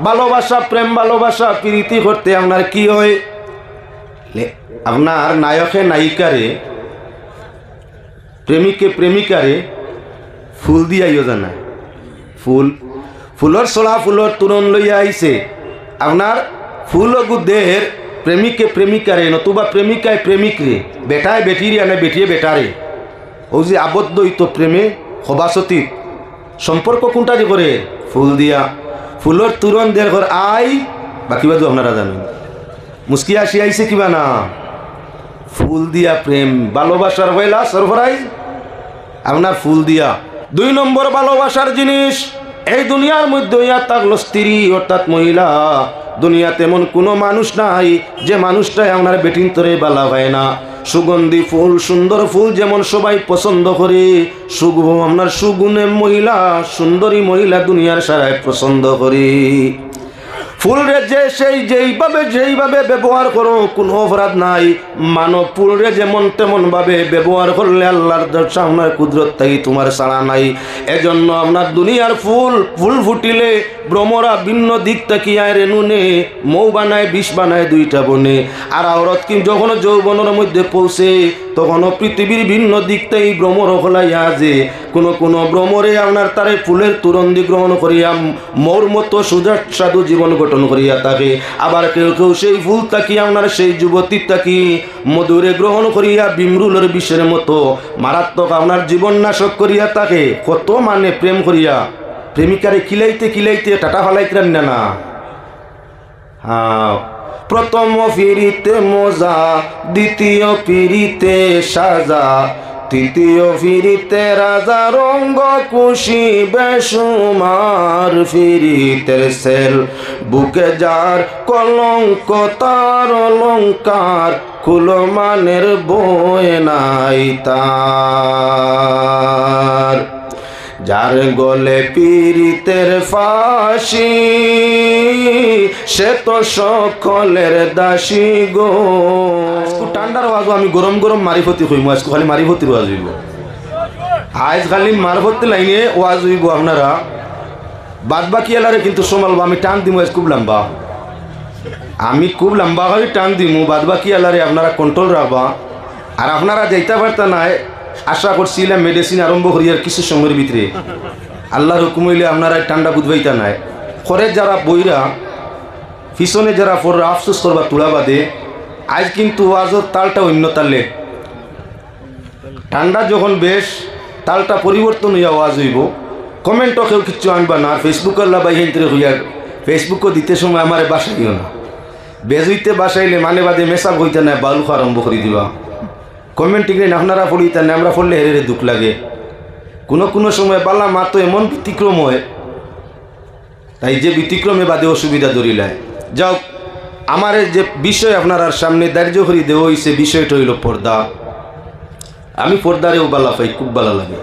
ভালোবাসা প্রেম ভালোবাসা প্রীতি করতে আপনার কি হয় আপনার নায়কে নায়িকারে প্রেমিকে প্রেমিকারে ফুল দিয়াইও জানায় ফুলর চলা ফুলর তুরন লইয়া আইছে আপনার ফুল গুদের প্রেমিকে প্রেমিকারে নতুবা প্রেমিকায় প্রেমিকরে বেটায় বেটিরে আনে বেটিয়ে বেটারে ও যে আবদ্ধ হইতো প্রেমে সবাসতী সম্পর্ক কোনটা যে করে ফুল দিয়া ফুলর তুরন দের ঘর আই বাকি বাজু আপনারা জানেন মুস্কি আসি আইছে কিবা না ফুল দিয়া প্রেম ভালোবাসার হইলা সরফরাইজ আপনার ফুল দিয়া। 2 নম্বর ভালোবাসার জিনিস এই দুনিয়ার মধ্যে ইয়া থাকলো স্ত্রী অর্থাৎ মহিলা দুনিয়াতে এমন কোনো মানুষ নাই যে মানুষটাই আপনার বেটিন তরে বালা হয় না। সুগন্ধি ফুল সুন্দর ফুল যেমন সবাই পছন্দ করে আপনার সুগুণে মহিলা সুন্দরী মহিলা দুনিয়ার সারায় পছন্দ করে। ফুলরে যে সেই যেইভাবে ব্যবহার করো কোনো অপরাধ নাই মানব ফুলরে যেমন তেমন ভাবে ব্যবহার করলে আল্লাহর সামনের কুদরত তাই তোমার ছাড়া নাই। এজন্য আপনার দুনিয়ার ফুল ফুটিলে ভ্রমরা ভিন্ন দিক তাকিয়ায় রেনুনে মৌ বানায় বিষ বানায় 2টা বনে আর আওরত কি যখন যৌবনের মধ্যে পৌঁছে তখনও পৃথিবীর ভিন্ন দিকটাই ভ্রমর হলাইয়া যে কোনো ভ্রমরে আপনার তারে ফুলের তুরন্দি গ্রহণ করিয়া মোর মতো সুদর্শাদু জীবন গঠন করিয়া থাকে। আবার কেউ কেউ সেই ফুল তাকি আপনার সেই যুবতী তাকি মধুরে গ্রহণ করিয়া বিমরুলের বিষের মতো মারাত্মক আপনার জীবন নাশক করিয়া থাকে। কত মানে প্রেম করিয়া প্রেমিকারে কিলাইতে টাটা ফালাইতেন না। হ্যাঁ প্রথম ফিরিতে মজা দ্বিতীয় ফিরিতে সাজা তৃতীয় ফিরিতে রাজা রঙ্গ খুশি বেসুমার ফিরিতের সেল বুকে যার কলঙ্ক তার অলঙ্কার কুলমানের বই নাই তার যার গলে পীড়িতের ফাঁসি সে তো সকলের দাসী গো। ঠান্ডার আওয়াজ আমি গরম গরম মারিফতি হইম আজকে খালি মারিফতির ওয়াজ হইব আজ খালি মারফতি লাইনে ওয়াজ হইব আপনারা বাদ বাকি এলারে কিন্তু সমালব আমি টান দিমু আজ খুব লম্বা আমি খুব লম্বা করে টান দিমু বাদ বাকি এলারে আপনারা কন্ট্রোল রাখবা আর আপনারা যাইতে পারতা নাই আশা করছিলাম মেডিসিন আরম্ভ করি আর কিছু সময়ের ভিতরে আল্লাহর হুকুম হইলে আপনারা ঠান্ডা বুঝবাইতা নাই খরে যারা বইরা পিছনে যারা পড়রা আফসোস করবা তুলা বাদে আজ কিন্তু ওয়াজের তালটা অন্য তালে ঠান্ডা যখন বেশ তালটা পরিবর্তন হইয়া ওয়াজ হইব কমেন্টও কেউ কিচ্ছু আনবা না ফেসবুক আল্লাহ বাইরে হইয়া ফেসবুকও দিতে সময় আমার বাসাইও না বেজ হইতে বাসাইলে মানে বাদে মেসাব হইতে না বালু আরম্ভ করে দিবা কমেন্ট টিকে আপনারা পড়িতে না আমরা পড়লে হেরে দুঃখ লাগে কোনো সময় বালা মা তো এমন ব্যতিক্রম হয় তাই যে ব্যতিক্রমে বাদে অসুবিধা ধরিলায় যাও আমার যে বিষয় আপনার সামনে দার্য করি দেওয়া হয়েছে বিষয়টা হইল পর্দা। আমি পর্দারেও বালা পাই খুব ভালো লাগে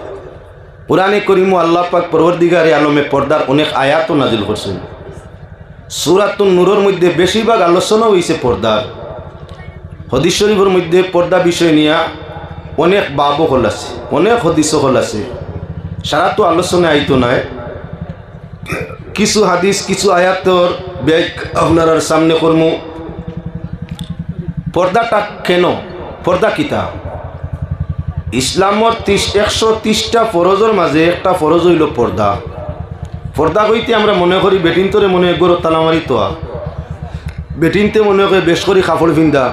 কোরআনে করিমু আল্লাহ পাক পরওয়ারদিগারে আলমে পর্দার অনেক আয়াতও নাজিল করছেন সূরাতুন নূরের মধ্যে বেশিরভাগ আলোচনা হয়েছে পর্দার হাদিস শরীফের মধ্যে পর্দা বিষয় নিয়ে অনেক বাবও হল আছে অনেক হাদিসও হল আছে সারা তো আলোচনা আইতো নয় কিছু হাদিস কিছু আয়াতর ব্যাগ আপনার সামনে কর্ম পর্দাটা কেন পর্দা কিতা ইসলামর 130টা ফরজের মাঝে একটা ফরজ হইল পর্দা। পর্দা কইতে আমরা মনে করি বেটিনতরে মনে গরো তালামারি তোয়া বেটিনতে মনে করে বেশ করি কাপড় পিন্ধা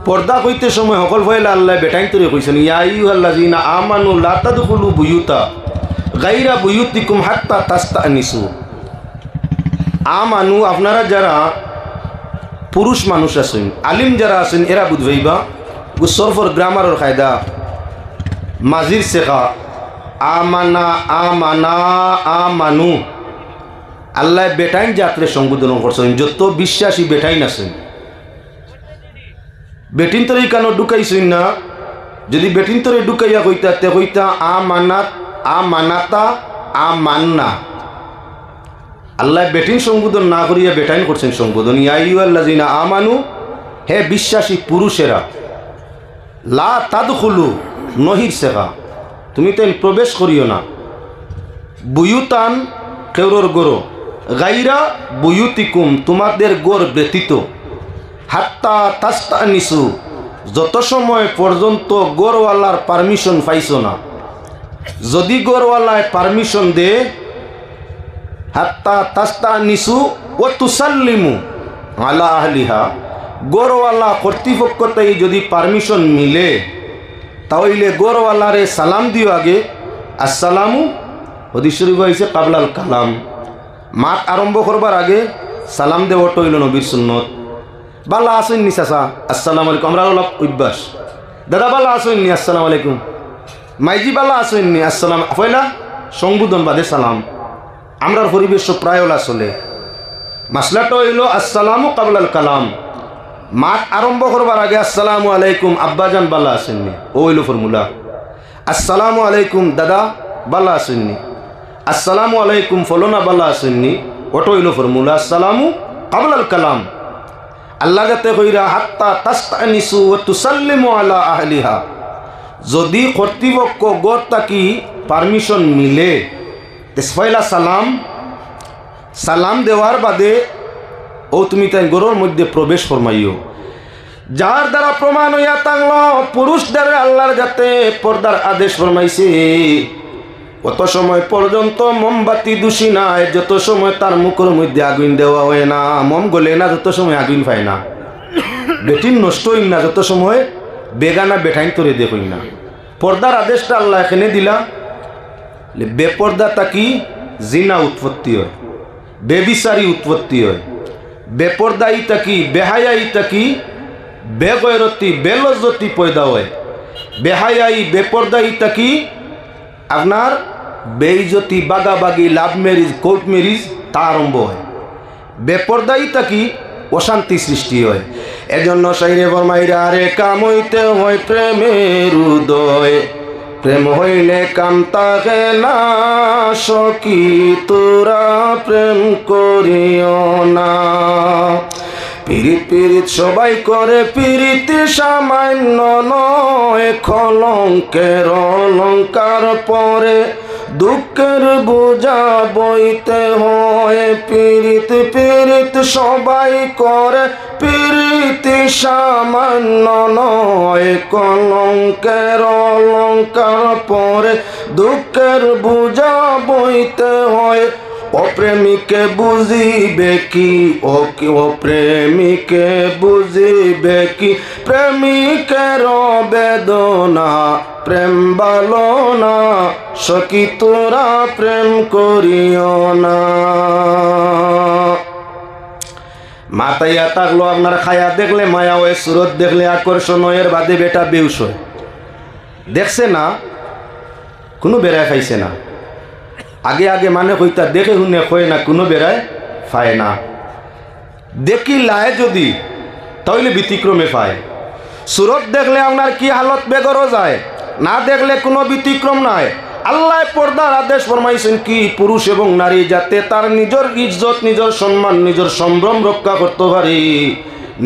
পর্দা কইতে সময় সকল ভয়লা আল্লাহ বেটাইনতরে কইছেন ইয়া আইয়ুহাল্লাযিনা আমানু লা তাদখুলু বুয়ুতা গায়রা বুয়ুতিকুম হাত্তা তাস্তানিসু। আমানু আপনারা যারা পুরুষ মানুষ আছেন আলিম যারা আছেন এরা বুঝবাইবা সরফর গ্রামারের কায়দা মাজির শেখা আমানা আমানা আমানু আল্লাহ বেটাইন যাত্রে সম্বোধন করছেন যত বিশ্বাসী বেটাইন আছেন বেটিন তরে কেন ঢুকাইছেন না যদি বেটিন তরে ঢুকাইয়া কইতা তে কইতা আমানাত আমানাতা আমান্না আল্লাহ বেটিন সম্বোধন না করিয়া বেটাইন করছেন সম্বোধন ইয়া আইয়ুহাল্লাযিনা আমানু হে বিশ্বাসী পুরুষেরা লা তাদখুলু নহির শেখা তুমি তো প্রবেশ করিও না বুয়ুতান কেউরর গরো গাইরা বুয়ুতিকুম, তোমাদের গোর ব্যতীত, হাত্তা তাস্তানিসু, যত সময় পর্যন্ত গোরওয়ালার পারমিশন পাইছো না। যদি গোরওয়ালায় পারমিশন দে, হাত্তা তাস্তানিসু ও তুসাল্লিমু আলা আহলিহা, গোরওয়ালা কর্তৃপক্ষতেই যদি পারমিশন মিলে, তাহলে গোরওয়ালারে সালাম দিও আগে। আসসালামু হদিস শরীফ হয়েছে কাবলাল কালাম, মাত আরম্ভ করবার আগে সালাম দেওয়া হইল নবীর সুন্নত। বালা আসেননি চাচা, আসসালামু আলাইকুম, আমরা অলপ অভ্যাস। দাদা বালা আসেননি, আসসালামু আলাইকুম। মাইজি বালা আসেননি, আসসালাম। পয়লা সংবোধন বাদে সালাম। আমরার পরিবেশ প্রায় ওলা চলে। মাসলাটা হইল আসসালামু কাবলাল কালাম, মাত আরম্ভ করবার আগে আসসালামু আলাইকুম আব্বাজান বালা আসেননি, ও হইল ফর্মুলা। আসসালামু আলাইকুম দাদা বালা আসেননি, আসসালামু আলাইকুম ফলনা বালা আসেননি, ওটা হইল ফর্মুলা। আসসালামু কাবলাল কালাম। আল্লাহ যাতে কইরা হাত্তা তাস্তানিসু ওয়া তুসাল্লিমু আলা আহলিহা, যদি কর্তৃপক্ষ গড় তাকি পারমিশন মিলে, পয়লা সালাম, সালাম দেওয়ার বাদে ও তুমি তাই গরুর মধ্যে প্রবেশ ফরমাইও। যার দ্বারা প্রমাণ হইয়া থাকল পুরুষদের আল্লাহর যাতে পর্দার আদেশ ফরমাইছে, কত সময় পর্যন্ত মোমবাতি দোষী নাই যত সময় তার মুখের মধ্যে আগুন দেওয়া হয় না। মোম গলে না যত সময় আগুন পায় না, বেটিন নষ্ট হইন না যত সময় বেগানা বেঠাইন তোরে দেখুন না। পর্দার আদেশটা আল্লাহ এখানে দিলা। বেপর্দা তাকি জিনা উৎপত্তি হয়, বেবিচারি উৎপত্তি হয়। বেপর্দাই তাকি বেহায়াই তাকি বেগয়রতি বেলজ্জতি পয়দা হয়। বেহায়াই বেপর্দাই তাকি আপনার বেইজতি বাগাবাগি লাভ ম্যারিজ কোর্ট ম্যারিজ তা আরম্ভ হয়। বেপর্দাই তাকি অশান্তি সৃষ্টি হয়। এজন্য সাইরে ফরমাইরা রে কাম হইতে হয় প্রেমের উদয়, প্রেম হইলে কাম তাকে না, সখী তোরা প্রেম করিও না। পিরিত পিরিত সবাই করে, পিরিত সামান্য নয়, কলঙ্কের অলঙ্কার পরে দুঃখের বোঝা বইতে হয়। পিরিত পিরিত সবাই করে, পিরিত সামান্য নয়, কলঙ্কের অলঙ্কার পরে দুঃখের বোঝা বইতে হয়। অপ্রেমিকে বুঝিবে কি, ও প্রেমিকে বুঝিবে কি, প্রেমিকের বেদনা প্রেম বালো না, সখী তোরা প্রেম করিও না। মাতাইয়া থাকলো আপনার খায়া দেখলে মায়া হয়, সুরত দেখলে আকর্ষণ হয়, এর বাদে বেটা বেউস হয়। দেখছে না কোনো বেড়ায় খাইছে না, আগে আগে মানে কইতা দেখে শুনে কয় না, কোনো বেড়ায় পায় না। দেখি লায় যদি তাহলে ব্যতিক্রমে পায়। সুরত দেখলে আপনার কি হালত বেগর যায়, না দেখলে কোনো ব্যতিক্রম নাই। আল্লাহ পর্দার আদেশ ফরমাইছেন কি, পুরুষ এবং নারী যাতে তার নিজের ইজ্জত, নিজের সম্মান, নিজের সম্ভ্রম রক্ষা করতে পারে,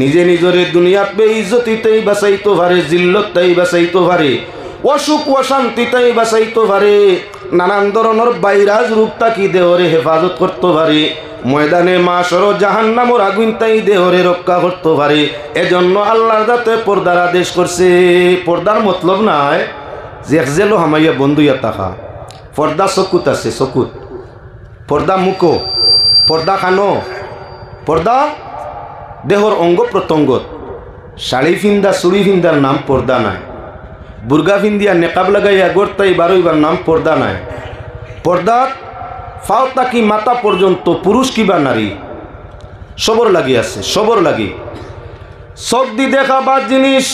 নিজে নিজের দুনিয়াত বেইজ্জতিতেই বাঁচাইতে পারে, জিল্লতটাই বাঁচাইতে পারে, অসুখ অশান্তিতেই বাঁচাইতে পারে, নানান ধরনের বাইরাজ রূপ তাকি দেহরে হেফাজত করতে পারে, ময়দানে মাশর জাহান্নামের আগুন তাই দেহরে রক্ষা করতে পারে। এজন্য আল্লাহ যাতে পর্দার আদেশ করছে। পর্দার মতলব নাই যে একজেলো হামাইয়া বন্ধুইয়া তাকা। পর্দা চকুত আছে, চকুত। পর্দা মুখো, পর্দা খানো, পর্দা দেহর অঙ্গ প্রত্যঙ্গত। শাড়ি ফিন্দা চুড়ি ফিন্দার নাম পর্দা নাই। বুর্গা ফিন্দিয়া নেকাব লাগাইয়া গড়তাই বারোইবার নাম পর্দা নাই। পর্দাত ফাও তাকি মাথা পর্যন্ত পুরুষ কিবা নারী সবর লাগি আছে, সবর লাগি। চোখ দি দেখা বাদ জিনিস,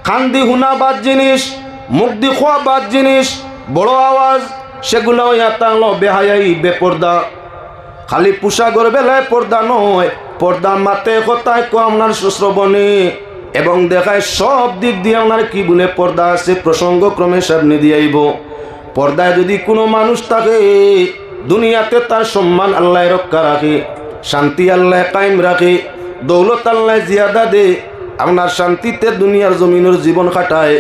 কান দি শুনা বাদ জিনিস, মুখ দি খোয়া বাদ জিনিস, বড় আওয়াজ সেগুলো ইয়াতালো বেহায়াই বেপর্দা। খালি পোশাকর বেলায় পর্দা নয়, পর্দা মাতে কথায় আপনার শ্রবণে এবং দেখায় সব দিক দিয়ে আপনার কি বলে পর্দা আছে, প্রসঙ্গক্রমে সামনে দিয়ে আইব। পর্দায় যদি কোনো মানুষ থাকে, দুনিয়াতে তার সম্মান আল্লাহ রক্ষা রাখে, শান্তি আল্লাহ কায়েম রাখে, দৌলত আল্লাহ জিয়াদা দে, আপনার শান্তিতে দুনিয়ার জমিনের জীবন কাটায়,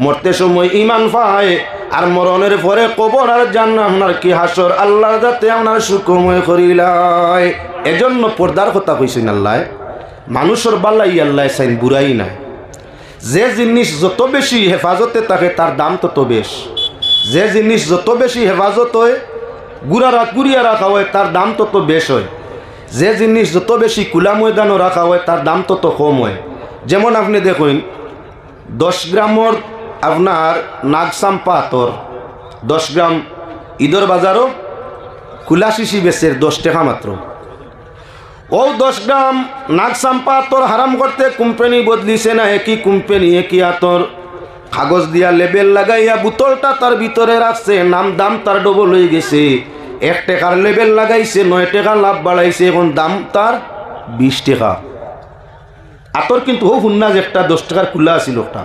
মরতে সময় ইমান পায়, আর মরণের পরে কবর আর জান্নাত আপনার কি হাসর আল্লাহ যাতে আপনার সুখময় করিলাই। এজন্য পর্দার কথা কইছেন আল্লাহ। মানুষের বালাই আল্লাহ চাইন বুড়াই নাই। যে জিনিস যত বেশি হেফাজতে থাকে তার দাম তত বেশ। যে জিনিস যত বেশি হেফাজত হয় গুড়িয়া রাখা হয় তার দাম তত বেশ হয়। যে জিনিস যত বেশি খোলা ময়দানও রাখা হয় তার দাম তত কম হয়। যেমন আপনি দেখুন 10 গ্রামর আপনার নাগসাম্পা আতর 10 গ্রাম ঈদর বাজারও খোলা শিশি বেচের 10 টাকা মাত্র। ও 10 গ্রাম নাগসাম্পা আতর হারাম করতে কোম্পানি বদলিছে না, একই কোম্পানি একই আতর কাগজ দিয়া লেবেল লাগাইয়া বোতলটা তার ভিতরে রাখছে, নাম দাম তার ডবল হয়ে গেছে। 1 টাকার লেবেল লাগাইছে 9 টাকা লাভ বাড়াইছে, এখন দাম তার 20 টাকা। আতর কিন্তু ও হুন্নাজ একটা 10 টাকার খোলা আছিল ওটা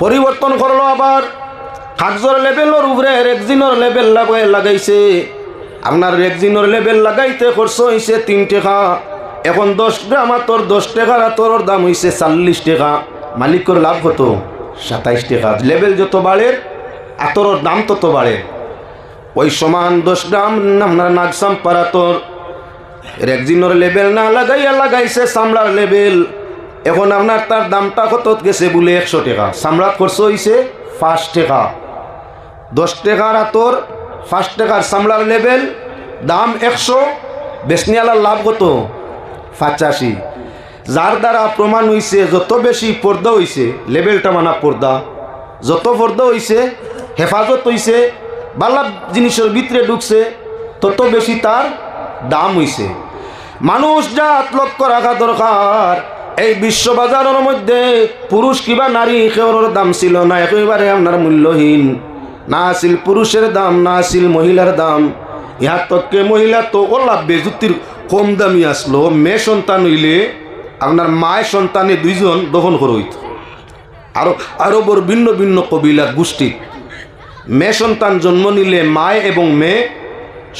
পরিবর্তন করলো, আবার কাগজের লেবেলের উপরে রেক্সিনের লেবেল লাগাইছে। আপনার রেক্সিনের লেবেল লাগাইতে খরচ হয়েছে 3 টাকা। এখন 10 গ্রাম আতর 10 টাকার আতরের দাম হয়েছে 40 টাকা। মালিকের লাভ কত? 27 টাকা। লেবেল যত বাড়ে আতরের দাম তত বাড়ে। ওই সমান 10 গ্রাম আপনার নাগসাম্পার আতর রেক্সিনের লেবেল না লাগাইয়া লাগাইছে চামড়ার লেবেল। এখন আপনার তার দামটা কত গেছে বলে 100 টাকা। চামড়ার খরচ হয়েছে 5 টাকা। 10 টাকার আতর 5 টাকার চামড়ার লেবেল দাম 100, বেচনিয়ালার লাভ কত? 85। যার দ্বারা প্রমাণ হয়েছে যত বেশি পর্দা হয়েছে লেবেলটা মানা পর্দা, যত পর্দা হয়েছে হেফাজত হয়েছে বালা জিনিসের ভিতরে ঢুকছে তত বেশি তার দাম হয়েছে। মানুষ যা লক্ষ্য রাখা দরকার, এই বিশ্ববাজারের মধ্যে পুরুষ কিবা নারী কেউর দাম ছিল না, একেবারে আপনার মূল্যহীন। না আছিল পুরুষের দাম, না আছিল মহিলার দাম। ইহার তককে মহিলা তো ওলা বেজুতির কম দামি আসলো। মেয়ে সন্তান হইলে আপনার মায়ের সন্তানে 2 জন দফন করে হইত। আরবর ভিন্ন ভিন্ন কবিলার গোষ্ঠী মেয়ে সন্তান জন্ম নিলে মায় এবং মেয়ে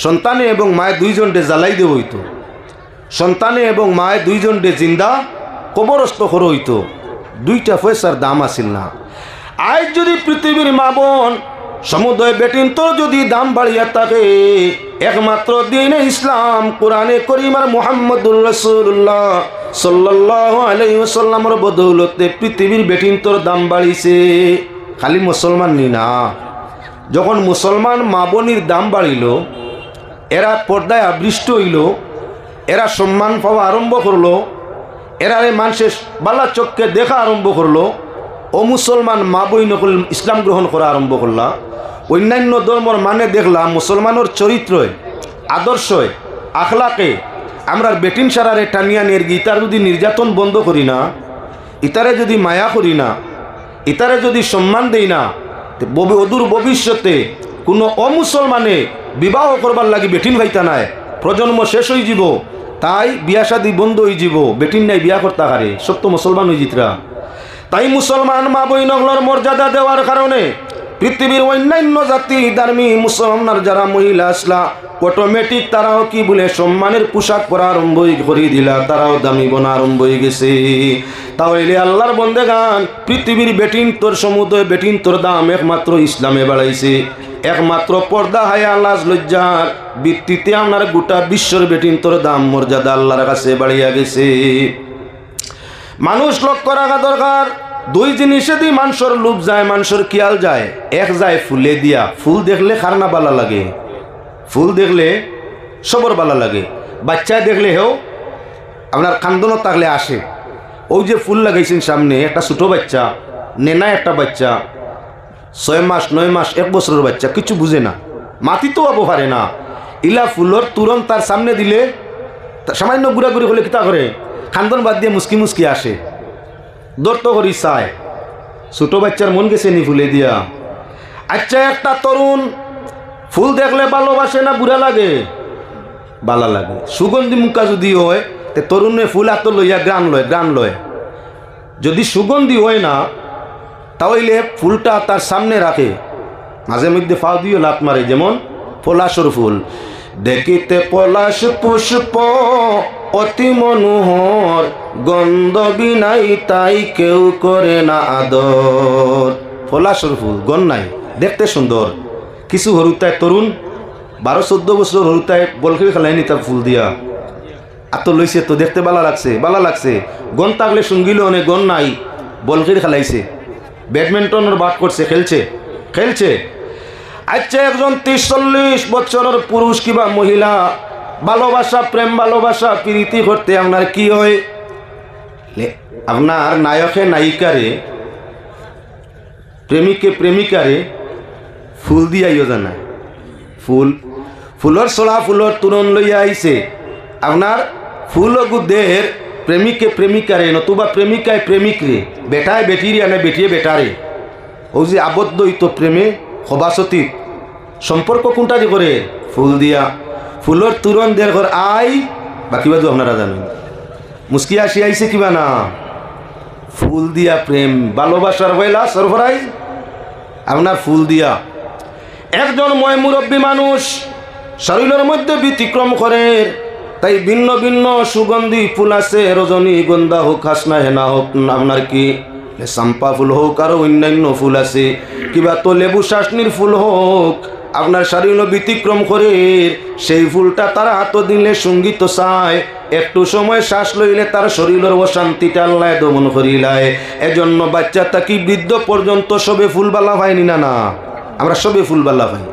সন্তানে এবং মায়ে 2 জনকে জ্বালাই দেওয়া হইত। সন্তানে এবং মায়ে 2 জনকে জিন্দা কবরস্থ করে হইত। 2টা পয়সার দাম আসিল না। আজ যদি পৃথিবীর মা বোন সমুদয় বেটিন তো যদি দাম বাড়িয়া থাকে, একমাত্র দিন ইসলাম কোরআনে করিম আর মুহাম্মদুর রাসূলুল্লাহ সাল্লাল্লাহু আলাইহি ওয়াসাল্লামের বদৌলতে পৃথিবীর বেটিন তোর দাম বাড়িছে। খালি মুসলমান নি না, যখন মুসলমান মা বোনির দাম বাড়িল, এরা পর্দায় আবৃষ্ট হইল, এরা সম্মান পাওয়া আরম্ভ করলো, এরা মানুষের বালা চোখকে দেখা আরম্ভ করলো, ও মুসলমান মা বই নকল ইসলাম গ্রহণ করা আরম্ভ করলা। অন্যান্য ধর্মর মানে দেখলাম মুসলমানের চরিত্রয় আদর্শয় আখলাকে আমরা বেটিন সারারে টানিয়া নিয়ে ইতার যদি নির্যাতন বন্ধ করি না, ইতারে যদি মায়া করি না, ইতারে যদি সম্মান দেই না, অদূর ভবিষ্যতে কোনো অমুসলমানে বিবাহ করবার লাগি বেটিন ভাইতা নাই, প্রজন্ম শেষ হয়ে যাব। তাই বিয়া শাদী বন্ধ হয়ে যাব, বেটিন নাই বিয়া করতে পারে, সত্য মুসলমান হয়ে জিতরা। তাই মুসলমান মা বইনগুলোর মর্যাদা দেওয়ার কারণে পৃথিবীর অন্যান্য জাতি ধর্মী মুসলমানের যারা মহিলা আসলা অটোমেটিক তারাও কি বলে সম্মানের পোশাক পরা আরম্ভ করে দিলা, তারাও দামি বোনা আরম্ভ হয়ে গেছে। তাহলে আল্লাহর বন্দেগান পৃথিবীর বেটিন তোর সমুদয় বেটিন তোর দাম একমাত্র ইসলামে বাড়াইছে। একমাত্র পর্দা হায়া লাজ লজ্জার ভিত্তিতে আপনার গোটা বিশ্বর বেটিন তোর দাম মর্যাদা আল্লাহর কাছে বাড়িয়া গেছে। মানুষ লক্ষ্য রাখা দরকার, 2 জিনিসে দিয়ে মানুষের লোভ যায়, মানুষের খেয়াল যায়। এক যায় ফুলে দিয়া, ফুল দেখলে খারনা বালা লাগে, ফুল দেখলে সবর বালা লাগে। বাচ্চায় দেখলে হেও আপনার কান্দন থাকলে আসে। ওই যে ফুল লাগাইছেন সামনে, একটা ছোটো বাচ্চা নেনা, একটা বাচ্চা 6 মাস 9 মাস 1 বছরের বাচ্চা কিছু বুঝে না, মাটি তো আবো পারে না। ইলা ফুলর তুরন্ত তার সামনে দিলে সামান্য ঘুরাঘুরি হলে কিতা করে খান্দন বাদ দিয়ে মুসকি মুসকি আসে, দর্ত করি চায়। ছোটো বাচ্চার মন গেছে নি ফুলে দিয়া। আচ্ছা, একটা তরুণ ফুল দেখলে ভালোবাসে না বুড়া লাগে? ভালো লাগে। সুগন্ধি মুখা যদি হয় তে তরুণে ফুল হাত লইয়া গ্রান লয়। যদি সুগন্ধি হয় না তাহলে ফুলটা তার সামনে রাখে, মাঝে মধ্যে ফাও দিয়ে লাত মারে। যেমন পলাশর ফুল, দেখিতে পলাশ পুষ্প অতি মনোহর, গন্ধ বিনাই তাই কেউ করে না আদর। পলাশর ফুল গন নাই, দেখতে সুন্দর। কিছু হরুতায় তরুণ 12-14 বছর হরুতায় বল খেলে খেলাই নি তার ফুল দিয়া আত লইছে তো দেখতে ভালো লাগছে গন থাকলে সঙ্গিলে অনেক গন নাই বল খেলে খেলাইছে ব্যাডমিন্টনের বাট করছে খেলছে আচ্ছা একজন 30-40 বছরের পুরুষ কিংবা মহিলা ভালোবাসা প্রেম ভালোবাসা প্রীতি করতে আপনার কি হয় আপনার নায়কে নায়িকারে প্রেমিকে প্রেমিকারে ফুল দিয়াইও জানা ফুলর ছড়া ফুলর তুরন লইয়া আইছে আপনার ফুল গুদের প্রেমিকে প্রেমিকারে নতুবা প্রেমিকায় প্রেমিকরে বেটায় বেটিরে আনে বেটিয়ে বেটারে ও যে আবদ্ধ হইতো প্রেমে সবাসতী সম্পর্ক কোনটা যে করে ফুল দিয়া ফুলর তুরন দের ঘর আই বাকি বাজু আপনারা জানেন মুস্কি আসি আইছে কিবা না ফুল দিয়া প্রেম ভালোবাসার হইলা সরফরাইজ আপনার ফুল দিয়া একজন ময় মুরব্বী মানুষ শরীরের মধ্যে ব্যতিক্রম করে তাই ভিন্ন ভিন্ন সুগন্ধি ফুল আছে রজনীগন্ধা হোক হাসনা হেনা হোক আপনার কি চাম্পা ফুল হোক আরো অন্যান্য ফুল আছে কিবা তো লেবু শাসনির ফুল হোক আপনার শরীর ব্যতিক্রম করে সেই ফুলটা তারা হাত দিলে সঙ্গীত চায় একটু সময় শ্বাস লইলে তার শরীরের অশান্তিটা আল্লাহ দমন করিলায় এজন্য বাচ্চা থাকি বৃদ্ধ পর্যন্ত সবে ফুলবালা পাইনি না আমরা সবে ফুলবালা পাই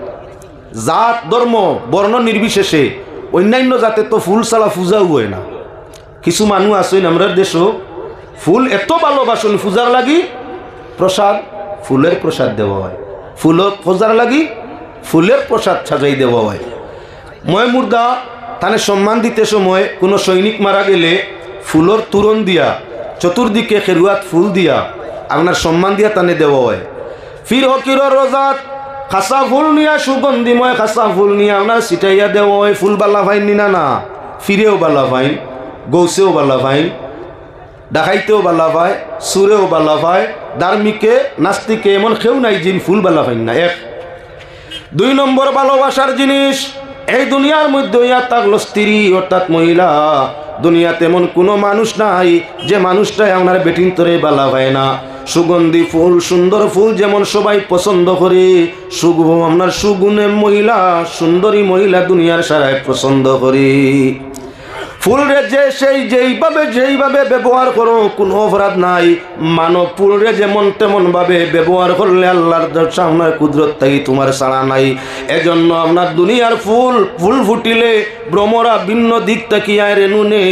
জাত ধর্ম বর্ণ নির্বিশেষে অন্যান্য জাতে তো ফুল ছাড়া পূজাও হয় না কিছু মানুষ আছেন আমরা দেশও ফুল এত ভালোবাসেন পূজার লাগি প্রসাদ ফুলের প্রসাদ দেওয়া হয় ফুল পূজার লাগি ফুলের প্রসাদ সাজাই দেওয়া হয় ময় মুর্দা তানে সম্মান দিতে সময় কোনো সৈনিক মারা গেলে ফুলর তুরন দিয়া চতুর্দিকে খেরুয়াত ফুল দিয়া আপনার সম্মান দিয়া তানে দেওয়া হয় ফির হকিরর রোজাত খাসা ফুল নিয়া সুগন্ধিময় খাসা ফুল নিয়ে আপনার ছিটাইয়া দেওয়া হয় ফুল বালা ভাইন নিনা না ফিরেও বালা ভাইন গৌসেও বালা ভাইন ডাকাইতেও বালা ভাই সুরেও বালা ভাই ধার্মিকে নাস্তিকে এমন কেউ নাই যিন ফুল বালা ভাইন না। 2 নম্বর ভালোবাসার জিনিস এই দুনিয়ার মধ্যে ইয়া থাকলো স্ত্রী অর্থাৎ মহিলা দুনিয়াতে এমন কোনো মানুষ নাই যে মানুষটাই আপনার বেটিন তরে বালা হয় না সুগন্ধি ফুল সুন্দর ফুল যেমন সবাই পছন্দ করে আপনার সুগুণে মহিলা সুন্দরী মহিলা দুনিয়ার সারাই পছন্দ করে ফুল রে যে সেই যেইভাবে ব্যবহার করো কোনো অপরাধ নাই মানব ফুল রে যেমন তেমন ভাবে ব্যবহার করলে আল্লাহর সামনে কুদরত তাই তোমার সাড়া নাই এজন্য আপনার দুনিয়ার ফুল ফুটিলে ভ্রমরা ভিন্ন দিক তাকিয়া রেনুনে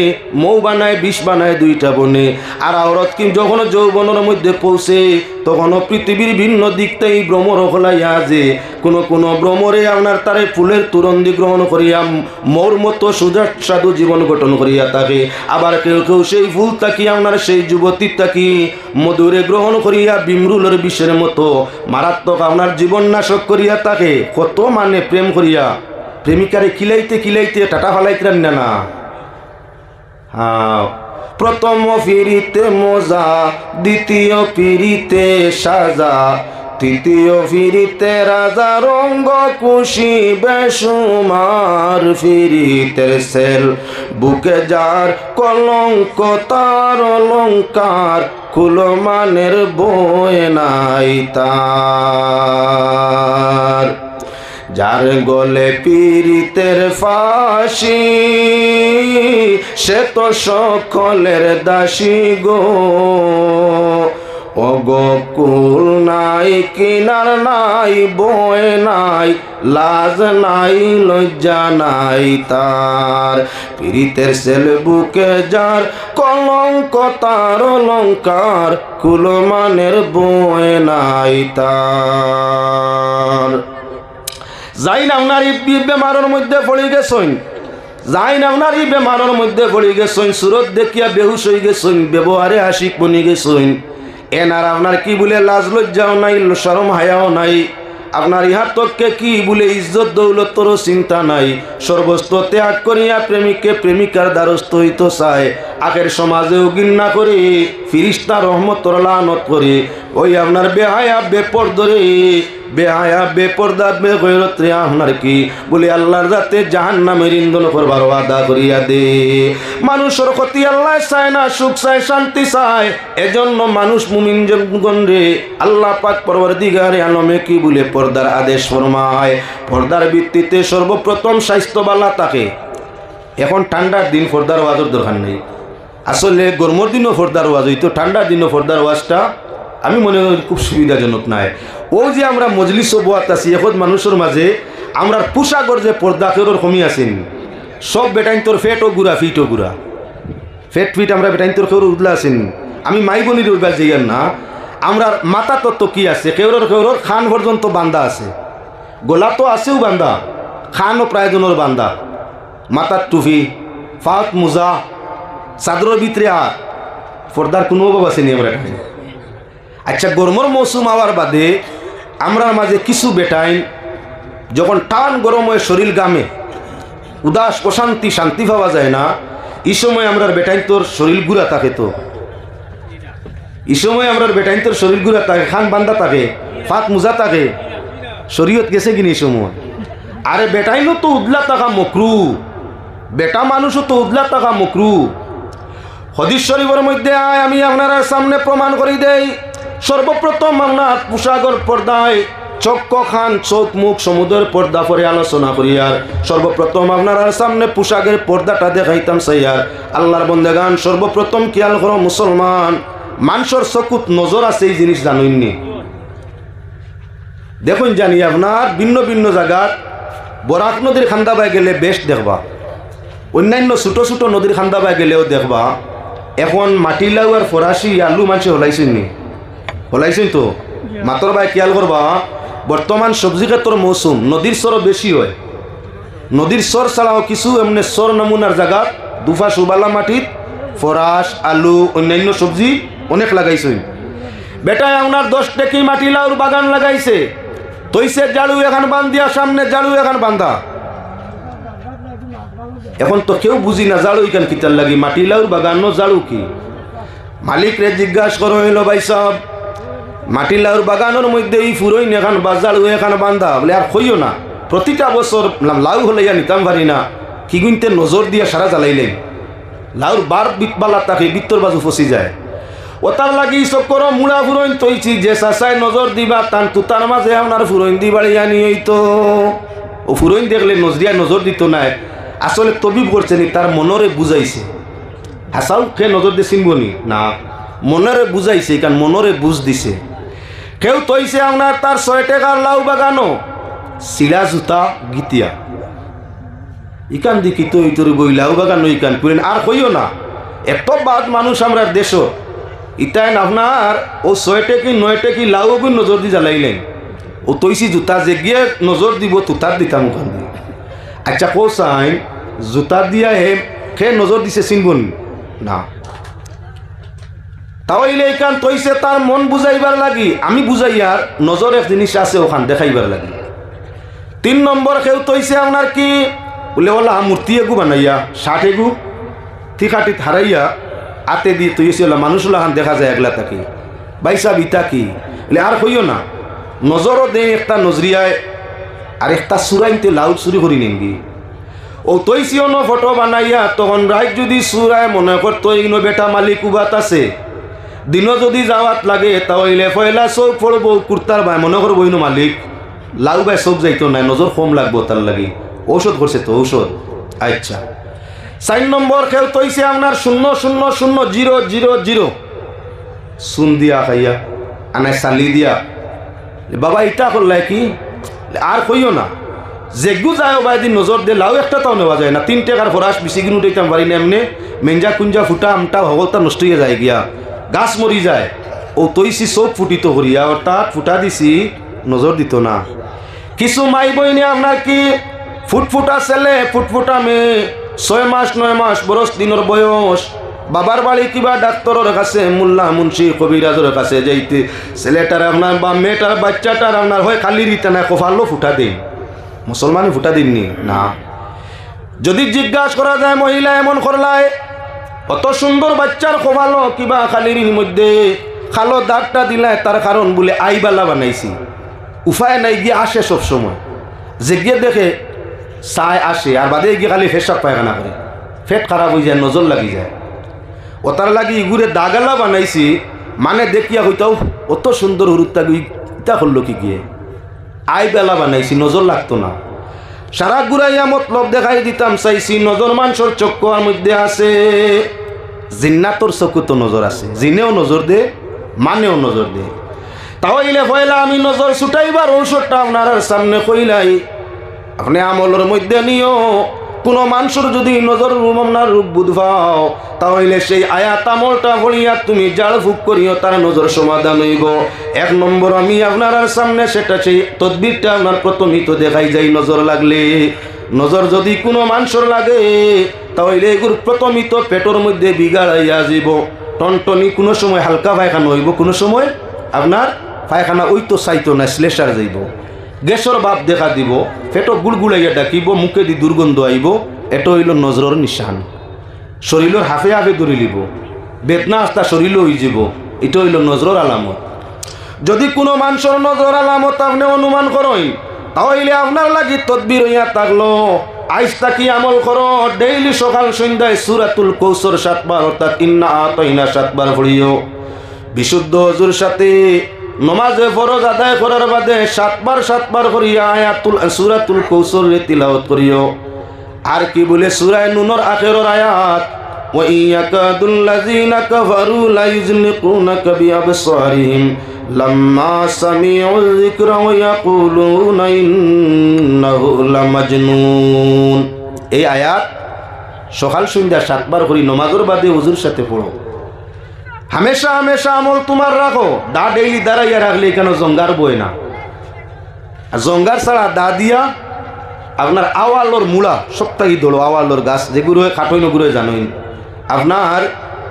মৌ বানায় বিষ বানায় 2টা বনে আর আওরত কি যখন যৌবনের মধ্যে পৌঁছে তখনও পৃথিবীর ভিন্ন দিকটাই ভ্রমর হলাইয়া যে কোনো ভ্রমরে আপনার তারে ফুলের তুরন্দি গ্রহণ করিয়া মোর মতো সুদর্শাদু জীবন গঠন করিয়া থাকে আবার কেউ কেউ সেই ফুল তাকি আপনার সেই যুবতী তাকি মধুরে গ্রহণ করিয়া বিমরুলের বিষের মতো মারাত্মক আপনার জীবন নাশক করিয়া থাকে কত মানে প্রেম করিয়া প্রেমিকারে খিলাইতে টাটা ফালাইতে না হ্যাঁ প্রথম ফিরিতে মজা দ্বিতীয় ফিরিতে সাজা তৃতীয় ফিরিতে রাজা রঙ্গ খুশি বেসুমার ফিরিতে সেল বুকে যার কলঙ্ক তার অলঙ্কার কুলমানের বই নাই তার যার গলে পীড়িতের ফাঁসি সে তো সকলের দাসী গো অগকুল নাই কিনার নাই বয় নাই লাজ নাই লজ্জা নাই তার পীড়িতের সেল বুকে যার কলঙ্ক তার অলঙ্কার কুলমানের বয় নাই তার যাইন আপনার বেমারের মধ্যে পড়ে গেছেন সুরত দেখিয়া বেহুশ হয়ে গেছেন ব্যবহারে আশিক বনি গেছেন এনার আপনার কি বলে লাজ লজ্জাও নাই শরম হায়াও নাই আপনার ইহার তককে কি বলে ইজ্জত দৌলতর চিন্তা নাই সর্বস্ব ত্যাগ করিয়া প্রেমিককে প্রেমিকার দ্বারস্থ হইতে চায় আগের সমাজেও ঘৃণা করে ফিরিস্তা রহমতর লানত করে ওই আপনার বেহায়া বেপরদরে বেহায়া বেপরদা বেগৈরত রে আপনার কি বলে আল্লাহর যাতে জাহান্নামের ইন্ধন করবার ওয়াদা করিয়া দে। মানুষের ক্ষতি আল্লাহ চায় না, সুখ চায়, শান্তি চায়। এজন্য মানুষ মুমিন জনগণ রে আল্লাহ পাক পরওয়ারদিগারে আলমে কি বলে পর্দার আদেশ ফরমায়। পর্দার ভিত্তিতে সর্বপ্রথম স্বাস্থ্যবালা থাকে। এখন ঠান্ডার দিন পর্দার ওয়াজের দরকার নেই, আসলে গরমের দিনও পর্দার ওয়াজ হইতো, ঠান্ডার দিনও পর্দার ওয়াজটা আমি মনে করি খুব সুবিধাজনক নাই। ও যে আমরা মজলিস বোয়াত আছি এখন মানুষের মাঝে আমরা পোশাকর যে পর্দা কেউর কমি আছেন, সব বেটাইন তোর ফেটও গুড়া ফিটও গুড়া, ফেট ফিট আমরা বেটাইন তোর কেউর উদলা আছেন। আমি মাই বনির ওইবার যাইয়ার না, আমরা মাথা তত্ত্ব কি আছে কেউর খান পর্যন্ত বান্ধা আছে, গোলা তো আছেও বান্ধা, খানও প্রায়জনের বান্ধা, মাথার টুপি, ফাত মোজা, চাদরের ভিতরে আর পর্দার কোনো অভাব আসেনি আমরা। আচ্ছা, গরমের মৌসুম আওয়ার বাদে আমরার মাঝে কিছু বেটাইন যখন টান গরম হয়ে শরীর গামে উদাস প্রশান্তি শান্তি পাওয়া যায় না, এই সময় আমরার বেটাইন তোর শরীর গুড়া থাকে, তো এই সময় আমরার বেটাইন তোর শরীর গুড়া থাকে, খান বান্ধা থাকে, ফাত মোজা থাকে, শরীয়ত গেছে কিনি এই সময়। আরে বেটাইনও তো উদলা থাকা মকরু, বেটা মানুষও তো উদলা থাকা মকরু। হাদিস শরীফের মধ্যে আয় আমি আপনার সামনে প্রমাণ করি দেই। সর্বপ্রথম আপনার পোশাকর পর্দায় চক্ক খান চোখ মুখ সমুদ্রের পর্দা পরে আলোচনা করিয়ার সর্বপ্রথম আপনার সামনে পোশাকের পর্দাটা দেখাইতাম সাইয়ার। আল্লাহর বন্দেগান সর্বপ্রথম খেয়াল করো মুসলমান, মানুষের চকুত নজর আছে এই জিনিস জানুননি। দেখুন জানি আপনার ভিন্ন ভিন্ন জায়গার বরাক নদীর খান্দা বাই গেলে বেশ দেখবা, অন্যান্য ছোটো ছোটো নদীর খান্দা বাই গেলেও দেখবা এখন মাটিলাউ আর ফরাসি আলু মানুষে হলাইছেন নি, হলাইছেন তো মাতর বাই খেয়াল করবা। বর্তমান সবজি ক্ষেত্র মৌসুম, নদীর সরও বেশি হয়, নদীর সর ছাড়াও কিছু এমনি সর নমুনার জায়গা দুফা সুবালা মাটিত ফরাস আলু অন্যান্য সবজি অনেক লাগাইছেন। বেটায় আপনার 10 টেকি মাটিলাউর বাগান লাগাইছে, তৈছে জালু এখন বান্ধিয়া সামনে জালু এখন বান্ধা। এখন তো কেউ বুঝি না জালু এখান কিতার লাগি, মাটিলাউর বাগান জালু কি। মালিক রে জিজ্ঞাসা করো হইল ভাই সাহেব মাটিলাউর বাগানের মধ্যে এই ফুরইন এখন বা জালু এখন বান্ধা, বলে আর কইও না, প্রতিটা বছর লাউ হলে নিতাম পারি না, কি গুনতে নজর দিয়ে সারা জ্বালাইলেন, লাউর বার বিতবালা তাকে বিত্তর বাজু ফসি যায়। ও তার লাগি সব করো মুড়া ফুরইন তৈছি, যে চাষায় নজর দিবা তান তুতার মাঝে আপনার ফুরইন দি বাড়ি আনি হইতো। ও ফুরইন দেখলে নজরিয়ায় নজর দিত নাই, আসলে তবিব করছেন তার মনরে বুঝাইছে। হাসাও খেয়ে নজর দিয়ে চিনবনি না, মনরে বুঝাইছে, কারণ মনরে বুঝ দিছে। কেউ তৈছে আপনার তার 6 টাকার লাউ বাগানো সিলা জুতা গীতিয়া ইকান দেখি তো ইতর বই লাউ বাগানো ইকান করেন আর কইও না। এত বাদ মানুষ আমরা দেশ ইতাইন আপনার ও 6 টাকি 9 টাকি লাউ গুণ নজর দিয়ে জ্বালাইলেন, ও তৈছি জুতা যে গিয়ে নজর দিব তুতার দিতাম ওখান দিয়ে। আচ্ছা কোসাইন জুতা দিয়া হে খে নজর দিছে চিনবন না, তাহলে এইখান তৈছে তার মন বুঝাইবার লাগি, আমি বুঝাইয়ার নজর এক জিনিস আছে ওখান দেখাইবার লাগি। 3 নম্বর কেউ তৈছে আপনার কি বলে ওলা মূর্তি এগু বানাইয়া 60 এগু ঠিকাটিত হারাইয়া আতে দিয়ে তৈছে মানুষ ওলাখান দেখা যায় একলা তাকে বাইসা বিতা কি বলে আর কইও না, নজরও দে একটা নজরিয়ায় আর একটা সুরাইনতে লাউড চুরি করি নেনগি। ও তৈছিও ন ফটো বানাইয়া তখন রাইট যদি সুরায় মনে করতো ইনো বেটা মালিক উবাত আছে, দিনও যদি যাওয়াত লাগে তাহলে পয়লা চোখ পড়বো কুর্তার ভাই মনে করবো ইনো মালিক লাউ বাই চোখ যাইতো নাই, নজর কম লাগবো তার লাগে, ঔষধ করছে তো ঔষধ। আচ্ছা 4 নম্বর কেউ তৈছে আপনার 00000 শুন দিয়া খাইয়া আনায় চালি দিয়া বাবা ইটা করলাই কি আর কইও না, যেগু যায় বা এদিন নজর দিয়ে লাউ একটা তাও নেওয়া যায় না, 3 টাকার ফরাস বেশি কিনে উঠাইতাম পারি না, এমনি মেঞ্জা কুঞ্জা ফুটা আমটা হগলতা নষ্ট হয়ে যায় গিয়া গাছ মরি যায়। ও তৈছি চোখ ফুটিত করিয়া অর্থাৎ ফুটা দিছি নজর দিত না। কিছু মাই বইনি আপনার কি ফুটফুটা ছেলে ফুটফুটা মেয়ে 6 মাস 9 মাস বরস দিনের বয়স বাবার বাড়ি কিবা ডাক্তারের কাছে মোল্লা মুন্সি কবিরাজের কাছে যাইতে ছেলেটার আপনার বা মেয়েটার বাচ্চাটার আপনার হয় খালি রিতে না কফালো ফুটা দিন, মুসলমানই ফুটা দিননি না। যদি জিজ্ঞাসা করা যায় মহিলা এমন করলায় অত সুন্দর বাচ্চার কফালো কিবা খালির মধ্যে খালো দাগটা দিলে তার কারণ বলে আইবালা বানাইছি, উপায় নাই গিয়ে আসে সব সময়, যে গিয়ে দেখে চায় আসে আর বাদে গিয়ে খালি ফেসাব পায়খানা করে, পেট খারাপ হয়ে যায়, নজর লাগি যায়। ওটার লাগি ইগুরে দাগালা বানাইছি, মানে দেখিয়া হইতাও অত সুন্দর হুরুত্তা ইটা করলো কি গিয়ে আইবেলা বানাইছি, নজর লাগতো না। সারা ঘুরাইয়া মতলব দেখাই দিতাম চাইছি, নজর মানুষের চক্ষুর মধ্যে আছে, জিন্নাতর চক্ষু তো নজর আছে, জিনেও নজর দে মানেও নজর দে। তাহলে পয়লা আমি নজর ছুটাইবার ঔষধটা আপনার সামনে কইলাই, আপনি আমলের মধ্যে নিও। কোনো মানুষের যদি নজর আপনার রূপ বুধবাও, তাহলে সেই আয়াত আমলটা পড়িয়া তুমি জাড় ফুক করিও, তার নজর সমাধান হইব। 1 নম্বর আমি আপনার সামনে সেটা সেই তদবিরটা আপনার প্রথমেই তো দেখাই যাই। নজর লাগলে, নজর যদি কোনো মানুষের লাগে, তাহলে এগুর প্রথমেই তো পেটের মধ্যে বিগাড়াইয়া যাব, টনটনি, কোনো সময় হালকা পায়খানা হইব, কোনো সময় আপনার পায়খানা ওই তো চাইতো না, শ্লেষার যাইব, গ্যাসের ভাব দেখা দিব, পেট গুড়গুড়াইয়া ডাকিব, মুখে দি দুর্গন্ধ আইব। এটা হইল নজরের নিশান। শরীরের হাফে হাফে দৌড়ি লিব, বেদনা আস্তা শরীরও হয়ে যাব, এটা হইল নজরের আলামত। যদি কোনো মানুষের নজর আলামত আপনি অনুমান করেন, তাহলে আপনার লাগি তদবির হইয়া থাকলো, আইজ তাকি আমল করো। ডেইলি সকাল সন্ধ্যায় সূরাতুল কাউসার 7 বার, অর্থাৎ ইন্না আতাইনা 7 বার পড়িও। বিশুদ্ধ ওযুর সাথে নমাজে ফরজ আদায় করার বাদে 7 বার করিয়া সূরাতুল কাউসার তিলাওয়াত করিও। আর কি বলে সূরা নূনের আখেরের আয়াত, ওয়া ইয়াকাদুল্লাযীনা কাফারু লা ইযলিকুনাকা বিআবসারিহিম লাম্মা সামিউয যিকরা ওয়া ইয়াকুলুনা ইন্নাহু লামাজনুন। এই আয়াত সকাল সন্ধ্যা 7 বার করি নমাজের বাদে ওযুর সাথে পড়ো। হামেশা হামেশা আমল তোমার রাখো, দা ডেইলি দাঁড়াইয়া রাখলে কেন জঙ্গার বয় না। জঙ্গার ছাড়া দা দিয়া আপনার আওয়ালোর মূলা সপ্তাহে দোলো, আওয়ালোর গাছ যেগুলো খাটইন গুলো জানোই, আপনার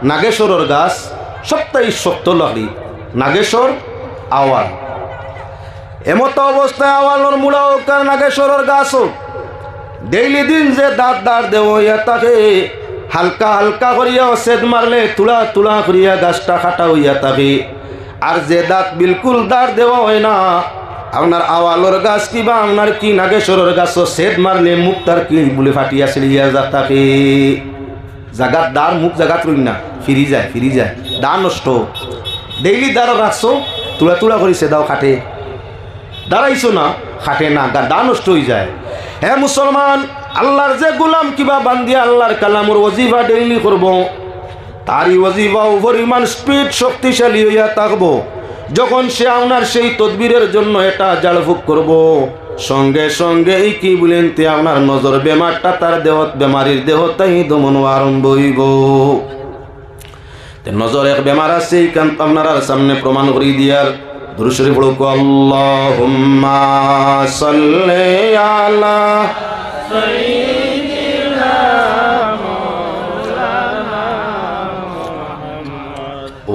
নাগেশ্বরের গাছ সপ্তাহে শক্ত লাগি, নাগেশ্বর আওয়াল। এমতো অবস্থায় আওয়ালোর মূলা হোক আর নাগেশ্বরের গাছ হোক, ডেইলি দিন যে দাঁত দাঁড় দেব তাকে হালকা হালকা করিয়া সেদ মারলে তুলা তুলা করিয়া গাছটা খাটা হইয়া থাকে। আর যে দাঁত বিলকুল দাঁড় দেওয়া হয় না, আপনার আওয়ালোর গাছ কিবা আপনার কি নাগেশ্বরের গাছও সেদ মারলে মুখ তার কি বলে ফাটিয়া ছিড়িয়া যা থাকে, জাগাত দাঁড় মুখ জাগাত রই না, ফিরি যায় দাঁড় নষ্ট। ডেইলি দাঁড় রাখছো, তুলা তুলা করিছে দাও খাটে, দাঁড়াইছো না খাটে না, দাঁড় নষ্ট হয়ে যায়। হ্যাঁ মুসলমান, আল্লাহর যে গোলাম কিবা বান্দিয়া আল্লাহর কালামর ওয়াজিফা ডেইলি করব, তারই ওয়াজিফাও পরিমাণ স্পিড শক্তিশালী হইয়া থাকবো। যখন সে আপনার সেই তদবিরের জন্য এটা জাড়ফুক করব, সঙ্গে সঙ্গে এই কি বলেন তে আপনার নজর বেমারটা তার দেহত বেমারির দেহতাই দমন আরম্ভ হইব। নজর এক বেমার আছে, এইখান আপনার সামনে প্রমাণ করি দিয়ার দুরূদ শরীফ পড়ুক। আল্লাহুম্মা সাল্লি আলা সাইয়্যিদিনা মাওলানা মুহাম্মদ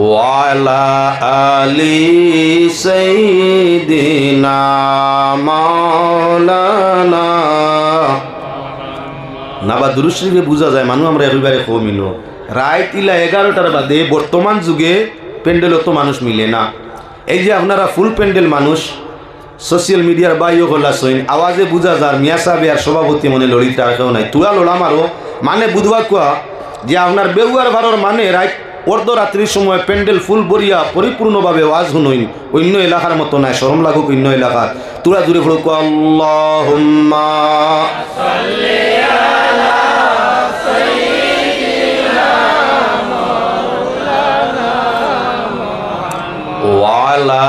ওয়া আলা আলি সাইয়্যিদিনা মাওলানা না। বা দুরূদ শরীফে বোঝা যায় মানুষ আমরা একেবারে কমিল রাত ইলা 11টার বাদে বর্তমান যুগে প্যান্ডেলও তো মানুষ মিলে না। এই যে আপনারা ফুল প্যান্ডেল মানুষ সোশ্যাল মিডিয়ার বাইও হল্লা সইন আওয়াজে বুঝা যার মিয়া সাহেব আর সভাপতি মনে লড়িতে আর কেউ নাই, তুলা লড়াম আরও মানে বুধবা কুয়া যে আপনার বেউয়ার ভাড়ার মানে রাত অর্ধরাত্রির সময় প্যান্ডেল ফুল বরিয়া পরিপূর্ণভাবে ওয়াজ হুনইন, অন্য এলাকার মতো নাই, শরম লাগুক অন্য এলাকার। তুলা দূরে ফুল আল্লাহুম্মা সাল্লি আলা সাইয়্যিদিনা মাওলানা ওয়া আলা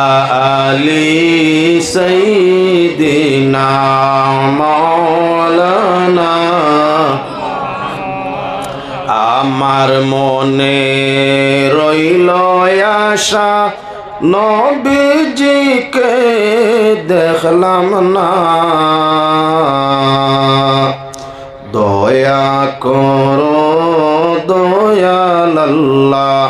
আলি সাইয়্যিদিনা মাওলানা। আমার মনে রইল আশা নবীজিকে দেখলাম না, দয়া করো দয়াল আল্লাহ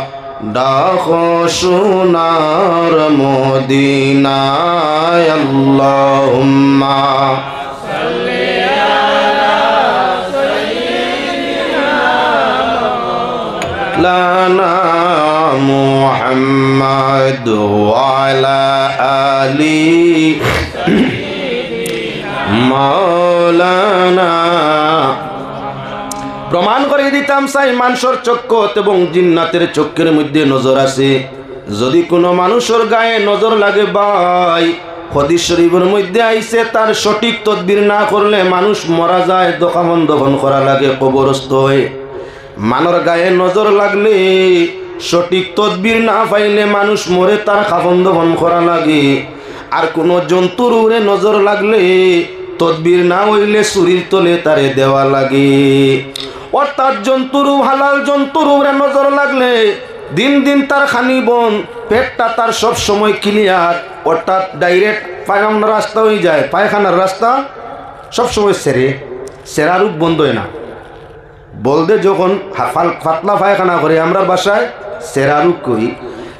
ডাকো সোনার মদিনায়। আল্লাহুম্মা মাওলানা মুহাম্মদ ওয়া আলা আলি মাওলানা। প্রমাণ করে দিতাম চাই মানুষের চক্ষু এবং জিন্নাতের চক্ষের মধ্যে নজর আছে। যদি কোনো মানুষের গায়ে নজর লাগে ভাই, হাদিস শরীফের মধ্যে আইছে তার সঠিক তদবির না করলে মানুষ মারা যায়, দফন করা লাগে, কবরস্থ হয়। মানর গায়ে নজর লাগলে সঠিক তদবির না পাইলে মানুষ মরে, তার দফন করা লাগে। আর কোনো জন্তুর উপরে নজর লাগলে তদবির না হইলে চুরির তলে তারে দেওয়া লাগে। অর্থাৎ জন্তুর, হালাল জন্তুর উপরে নজর লাগলে দিন দিন তার খানি বন, পেটটা তার সব সময় ক্লিয়ার, অর্থাৎ ডাইরেক্ট পায়খানার রাস্তা হয়ে যায়। পায়খানার রাস্তা সবসময় সেরা রূপ বন্ধ হয় না। বলদে যখন পাতলা পায়খানা করে, আমরা বাসায় সেরা রূপ করি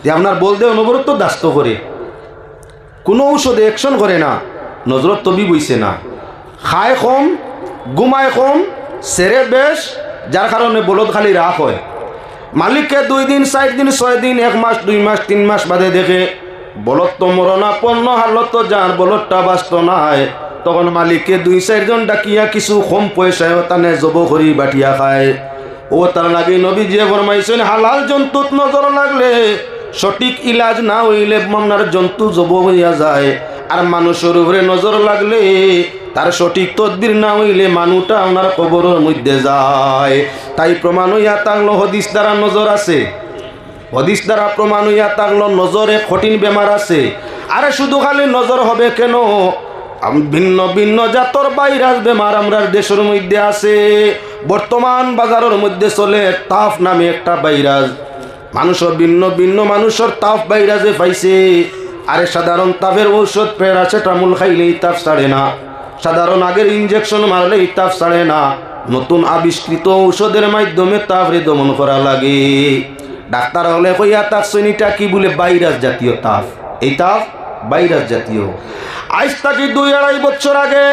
যে আপনার বলদে অনবরত দাস্ত করে, কোনো ঔষধে অ্যাকশন করে না, নজরত তবি বইছে না, খায় কম, ঘুমায় কম, সেরে বেশ, যার কারণে বলদ খালি রাখ হয়। মালিককে 2 দিন 4 দিন 6 দিন 1 মাস 2 মাস 3 মাস বাদে দেখে বলদ তো মরণাপন্ন হালত, যার বলদটা বাঁচত নাই, তখন মালিককে 2-4 জন ডাকিয়া কিছু কম পয়সায় তানে জব করি বাটিয়া খায়। ও তার লাগে নবী যে ফরমাইছেন হালাল জন্তুত নজর লাগলে সঠিক ইলাজ না হইলে আপনার জন্তু জব হইয়া যায়। আর মানুষের উপরে নজর লাগলে তার সঠিক তদবির না হইলে মানুষটা আপনার কবরের মধ্যে যায়। তাই প্রমাণ হইয়া থাকলো হদিস দ্বারা নজর আছে, হদিস দ্বারা প্রমাণ হইয়া থাকলো নজরে কঠিন বেমার আছে। আরে শুধু খালি নজর হবে কেন, ভিন্ন ভিন্ন জাতর ভাইরাস বেমার আমরা দেশের মধ্যে আছে। বর্তমান বাজারের মধ্যে চলে তাফ নামে একটা ভাইরাস, মানুষের ভিন্ন ভিন্ন মানুষের তাফ ভাইরাসে পাইছে। আরে সাধারণ তাপের ঔষধ প্যারাসিটামল খাইলেই তাপ ছাড়ে না, সাধারণ আগের ইঞ্জেকশন মারলেই তাপ ছাড়ে না, নতুন আবিষ্কৃত ঔষধের মাধ্যমে তাপরে দমন করা লাগে। ডাক্তার হলে কইয়া তাপ শ্রেণীটা কি বলে, ভাইরাস জাতীয় তাপ। এই তাপ ভাইরাস জাতীয়। আজ থেকে 2-2.5 বছর আগে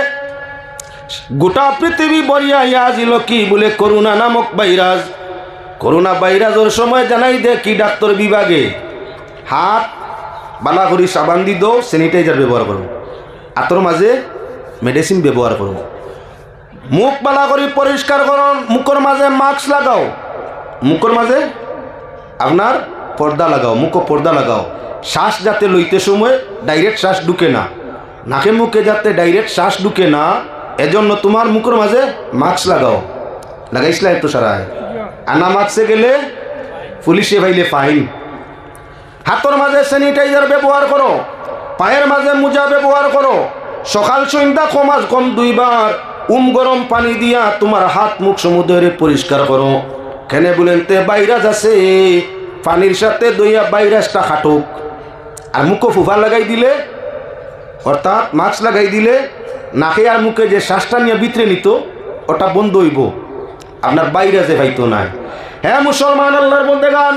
গোটা পৃথিবী বরিয়া আসিল কি বলে করোনা নামক ভাইরাস। করোনা ভাইরাসের সময় জানাই দে কি ডাক্তার বিভাগে হাত বালা করি সাবান দি দো, স্যানিটাইজার ব্যবহার করো, হাতের মাঝে মেডিসিন ব্যবহার করো, মুখ বালা করি পরিষ্কার করো, মুখের মাঝে মাস্ক লাগাও, মুখের মাঝে আপনার পর্দা লাগাও, মুখ পর্দা লাগাও। শ্বাস যাতে লইতে সময় ডাইরেক্ট শ্বাস ঢুকে না, নাকে মুখে যাতে ডাইরেক্ট শ্বাস ঢুকে না, এজন্য তোমার মুখের মাঝে মাস্ক লাগাও। লাগাইছিলা তো সারায় আনা মাস্কে গেলে পুলিশে ভাইলে ফাইন। হাতের মাঝে স্যানিটাইজার ব্যবহার করো, পায়ের মাঝে মোজা ব্যবহার করো, সকাল সন্ধ্যা কম 2 বার গরম পানি দিয়া তোমার হাত মুখ সমুদ্রে পরিষ্কার করো। কেন বলেন তে ভাইরাস আছে, পানির সাথে দইয়া ভাইরাসটা খাটুক। আর মুখে ফুফা লাগাই দিলে, অর্থাৎ মাস্ক লাগাই দিলে নাকে আর মুখে যে শ্বাসটা নিয়ে ভিতরে নিত ওটা বন্ধ হইব, আপনার ভাইরাসে ভাইতো নাই। হ্যাঁ মুসলমান আল্লাহর বন্দেগান,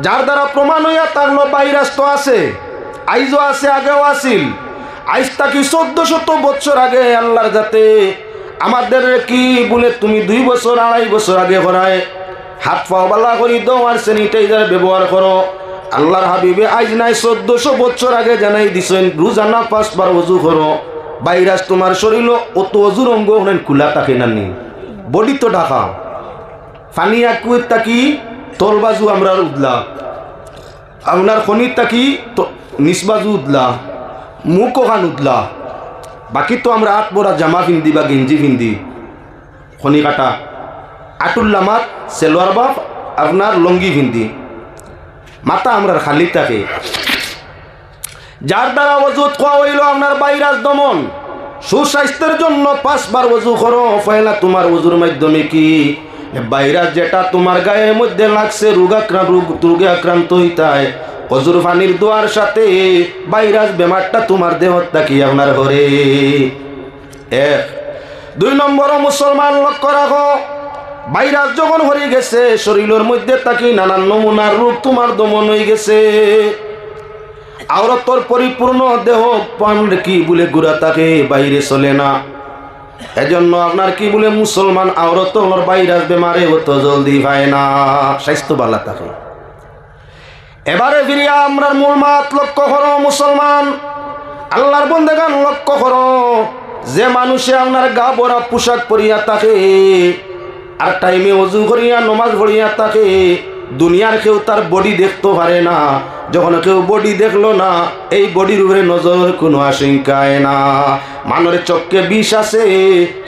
যার দ্বারা প্রমাণ হইয়া থাকলো ভাইরাস তো আছে, আইজও আছে, আগেও আসিল। আইজ তাকি 1400 বছর আগে আল্লাহর যাতে আমাদের কি বলে তুমি 2 বছর 2.5 বছর আগে করায় হাত পাও বালা করি দাও আর স্যানিটাইজার ব্যবহার করো। আল্লাহর হাবিবে আইজ নাই 1400 বছর আগে জানাই দিছেন রোজানা 5 বার ওযু করো। ভাইরাস তোমার শরীর অত অজুর অঙ্গ খোলা থাকে না, নি বডি তো ঢাকা, ফানি আকুয়ের তাকি তলবাজু আমরা উদলা, আপনার খনির তাকি নিসবাজু উদলা, মুখ ওখান উদলা, বাকি তো আমরা 8 বড়া জামা পিন্দি বা গেঞ্জি পিন্দি, খনি কাটা আটুল্লামাত সেলোয়ার বা আপনার লঙ্গি পিন্দি, মাথা আমরা খালি থাকে। যার দ্বারা ওযু কোয়া হইল আপনার ভাইরাস দমন। সুস্বাস্থ্যের জন্য 5 বার ওযু করো। পয়লা তোমার ওযুর মাধ্যমে কি ভাইরাস যেটা তোমার গায়ের মধ্যে লাগছে রোগে আক্রান্ত হইতায়, ওযুর পানির দোয়ার সাথে ভাইরাস বেমারটা তোমার দেহত থাকি আপনার ঘরে। 1 2 নম্বর মুসলমান লক্ষ্য রাখো, ভাইরাস যখন হয়ে গেছে শরীরের মধ্যে থাকি নানান নমুনার রোগ তোমার দমন হয়ে গেছে। আওরতর পরিপূর্ণ দেহ পান কি বলে গুড়া থাকে, বাইরে চলে না, এজন্য আপনার কি বলে মুসলমান আওরত ওনার ভাইরাস বেমারে অত জলদি পায় না, স্বাস্থ্য ভালো থাকে। এবারে ফিরিয়া আমরা মূল মাত লক্ষ্য করো মুসলমান, আল্লাহর বন্দেগান লক্ষ্য করো, যে মানুষে আপনার গা ভরা পোশাক পরিয়া থাকে আর টাইমে ওযু করিয়া নমাজ পড়িয়া থাকে, দুনিয়ার কেউ তার বডি দেখতে পারে না। যখন কেউ বডি দেখলো না, এই বডির উপরে নজর কোনো আশঙ্কায় না। মানুষের চক্ষে বিষ আছে,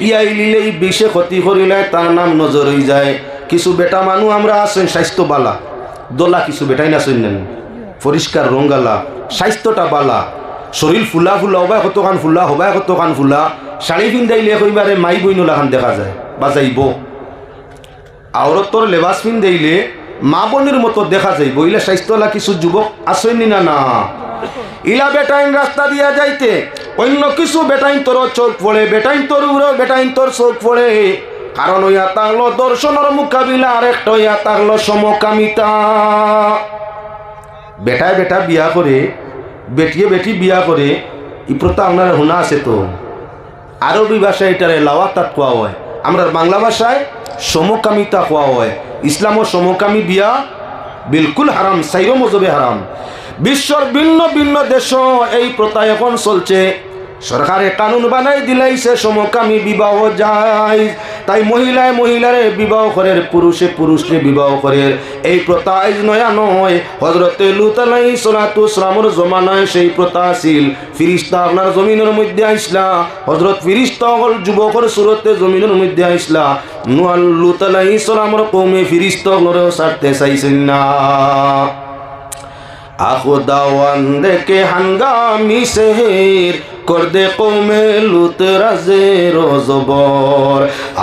ইয়াই লিলেই বিষে ক্ষতি করিলে তার নাম নজর হয়ে যায়। কিছু বেটা মানুষ আমরা আছেন স্বাস্থ্য বালা দোলা, কিছু বেটাই না শুনলেন পরিষ্কার রঙ্গালা, স্বাস্থ্যটা বালা, শরীর ফুলা ফুলা হবাই কতখান ফুলা হবাই কতখান ফুলা, শাড়ি পিন্ধাইলে কইবারে মাই বইনলাখান দেখা যায় বা যাইব। আওরতর লেবাস পিন্ধাইলে মা বোনের মতো দেখা যায়। বইলে স্বাস্থ্যলা কিছু যুবক আসেনি না না, ইলা বেটাইন রাস্তা দিয়া যাইতে অন্য কিছু বেটাইন তোর চোখ পড়ে, বেটাইন তোর উড়ো বেটাইন তোর চোখ পড়ে। কারণ ইয়া তাহলো দর্শনের মোকাবিলা, আর একটা ইয়া তাহলো সমকামিতা। বেটায় বেটা বিয়া করে, বেটিয়ে বেটি বিয়া করে, ই প্রথা আপনার হুনা আছে তো। আরবি ভাষায় এটারে লাওয়াতাত কোয়া হয়, আমরা বাংলা ভাষায় সমকামিতা কোয়া হয়। ইসলাম ও সমকামী বিয়া বিলকুল হারাম, সাইরো মজবে হারাম। বিশ্বর ভিন্ন ভিন্ন দেশ এই প্রথা এখন চলছে। সরকারে কানুন বানাই দিলাইছে সমকামী বিবাহ যায়, তাই মহিলায় মহিলারে বিবাহ করে, পুরুষে পুরুষে বিবাহ করে। এই প্রথা আজ নয়া নয়, হযরতে লূত আলাইহিস সালাতু ওয়াসসালামের জমানায় সেই প্রথা ছিল। ফিরিস্তা আপনার জমিনের মধ্যে আইসলা, হযরত ফিরিস্তা হল যুবকের সুরতে জমিনের মধ্যে আইসলা। নূহ লূত আলাইহিস সালামের কওমে ফিরিস্তা হলরেও ছাড়তে চাইছেন না। আখুদাওয়ান দেখে হাঙ্গামি সেহের কর দে কৌমে লুত রাজে রোজবর।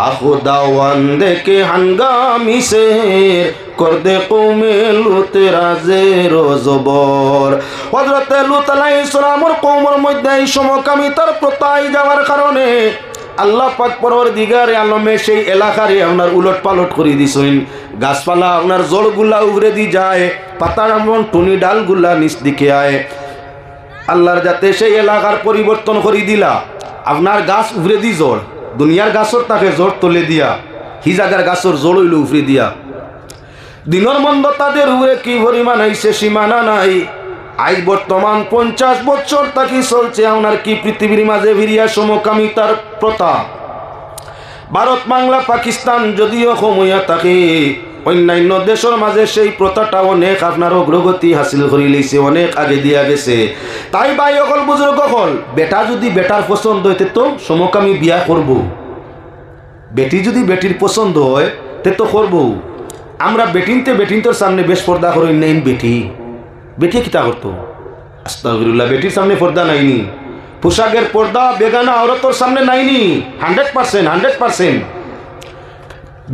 আখুদাওয়ান দেখে হাঙ্গামি সেহের কর দে কৌমে লুত রাজে রোজবর। হযরতে লূত আলাইহিস সালামের কওমের মধ্যে এই সমকামিতার প্রথায় যাওয়ার কারণে আল্লাহ পাক পরওয়ারদিগারে আলমে সেই এলাকারে আপনার উলট পালট করে দিছেন। গাছপালা আপনার জড়গুলা উড়ে দি যায়, পাতার এমন টুনি ডালগুলা নিচ দিকে আয়। আল্লাহর যাতে সেই এলাকার পরিবর্তন করে দিলা, আপনার গাছ উড়ে দি জড়, দুনিয়ার গাছর তাকে জড় তুলে দিয়া, হি জায়গার গাছর জড় হইল উফরে দিয়া। দিনের মন্দ তাদের উড়ে কি পরিমাণ আইছে সীমানা নাই। আজ বর্তমান 50 বছর তাকি চলছে আপনার কি পৃথিবীর মাঝে ভিড়িয়া সমকামিতার প্রথা। ভারত বাংলা পাকিস্তান যদিও কমইয়া থাকে, অন্যান্য দেশের মাঝে সেই প্রথাটা অনেক আপনার অগ্রগতি হাসিল করে লইছে, অনেক আগে দিয়া গেছে। তাই ভাই অকল বুজুর্গ হল, বেটা যদি বেটার পছন্দ হইতে তো সমকামী বিয়া করব, বেটি যদি বেটির পছন্দ হয় তে তো করবো। আমরা বেটিনটোর সামনে বেশ পর্দা করি নেই, বেটি বেটি কিতা করতো আস্তাগফিরুল্লাহ, বেটির সামনে পর্দা নাইনি, পোশাকের পর্দা বেগানা আওরতর সামনে নাইনি 100%।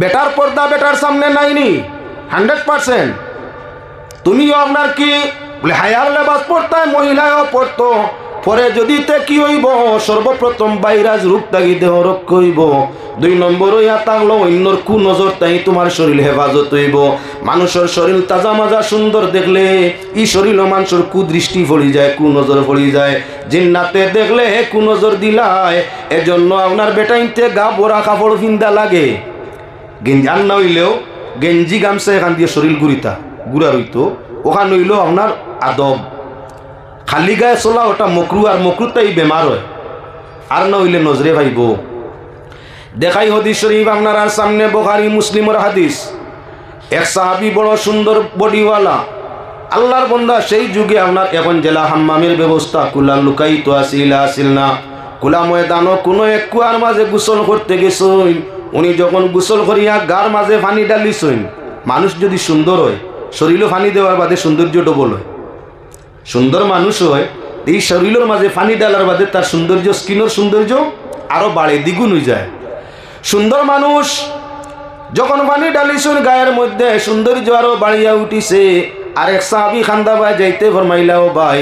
বেটার পর্দা বেটার সামনে নাইনি 100%। তুমিও আপনার কি বলে হায়ার লেবাস পড়তায়, মহিলাও পড়তো, পরে যদি তে কি হইব, সর্বপ্রথম ভাইরাস রূপ তাগি দেহ রক্ষ হইব। 2 নম্বর হইয়া থাকলো অন্যর কু নজর তাই তোমার শরীর হেফাজত হইব। মানুষের শরীর তাজা মাজা সুন্দর দেখলে ই শরীর মানুষের কুদৃষ্টি পড়ি যায়, কু নজর পড়ি যায়। জিন্নাতে দেখলে কু নজর দিলায়। এজন্য আপনার বেটাইতে গা ভরা কাপড় পিন্দা লাগে, গেঞ্জি আর না হইলেও গেঞ্জি গামছা এখান দিয়ে শরীর গুড়া রইতো, ওখান হইলেও আপনার আদব। খালি গায়ে চলা ওটা মকরু, আর মকরুতেই বেমার হয়, আর না হইলে নজরে ভাইব। দেখাই হাদিস শরীফ আপনার আর সামনে, বুখারী মুসলিমের হাদিস। এক সাহাবী বড় সুন্দর বডিওয়ালা আল্লাহর বন্দা, সেই যুগে আপনার এখন জেলা হাম্মামের ব্যবস্থা কুলা লুকাইত আসিল না। কুলা ময়দানও কোনো এক কুয়ার মাঝে গোসল করতে গেছেন। উনি যখন গোসল করিয়া গার মাঝে পানি ডালিছেন, মানুষ যদি সুন্দর হয় শরীরও পানি দেওয়ার বাদে সৌন্দর্য ডবল হয়। সুন্দর মানুষ হয় এই শরীরের মাঝে পানি ডালার বাদে তার সৌন্দর্য, স্কিনের সৌন্দর্য আরো বাড়ে, দ্বিগুণ হয়ে যায়। সুন্দর মানুষ যখন পানি ডালিছেন গায়ের মধ্যে, সৌন্দর্য আরো বাড়িয়া উঠিছে। আর এক সাহাবী খান্দা ভাই যাইতে ফরমাইলা, ও ভাই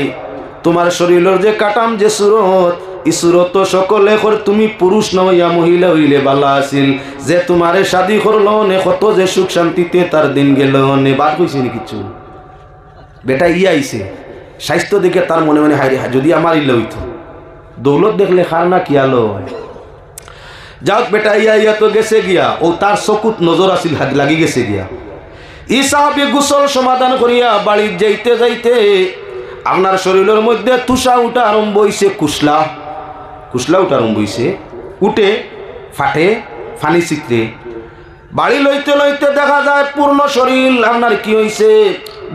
তোমার শরীরের যে কাটাম যে সুরত, এই সুরত সকলে তুমি পুরুষ নইয়া মহিলা হইলে বালা আছিল, যে তোমারে শাদি করলো নে কত যে সুখ শান্তিতে তার দিন গেল নে। বার কইছে নি কিছু, বেটা আইছে স্বাস্থ্য দেখে তার মনে মনে হাই রে, যদি আমার ইল্লা হইতো। দৌলত দেখলে খার না কি আলো হয়। যাক বেটা ইয়া তো গেছে গিয়া ও তার চকুত নজর আছিল হাত লাগি গেছে গিয়া ই সাহাবী গোসল সমাধান করিয়া বাড়ি যাইতে যাইতে আপনার শরীরের মধ্যে তুষা উঠা আরম্ভ হইছে কুশলা উঠা আরম্ভ হইছে উঠে ফাটে ফানি চিত্রে বাড়ি লইতে লইতে দেখা যায় পূর্ণ শরীর আপনার কি হইছে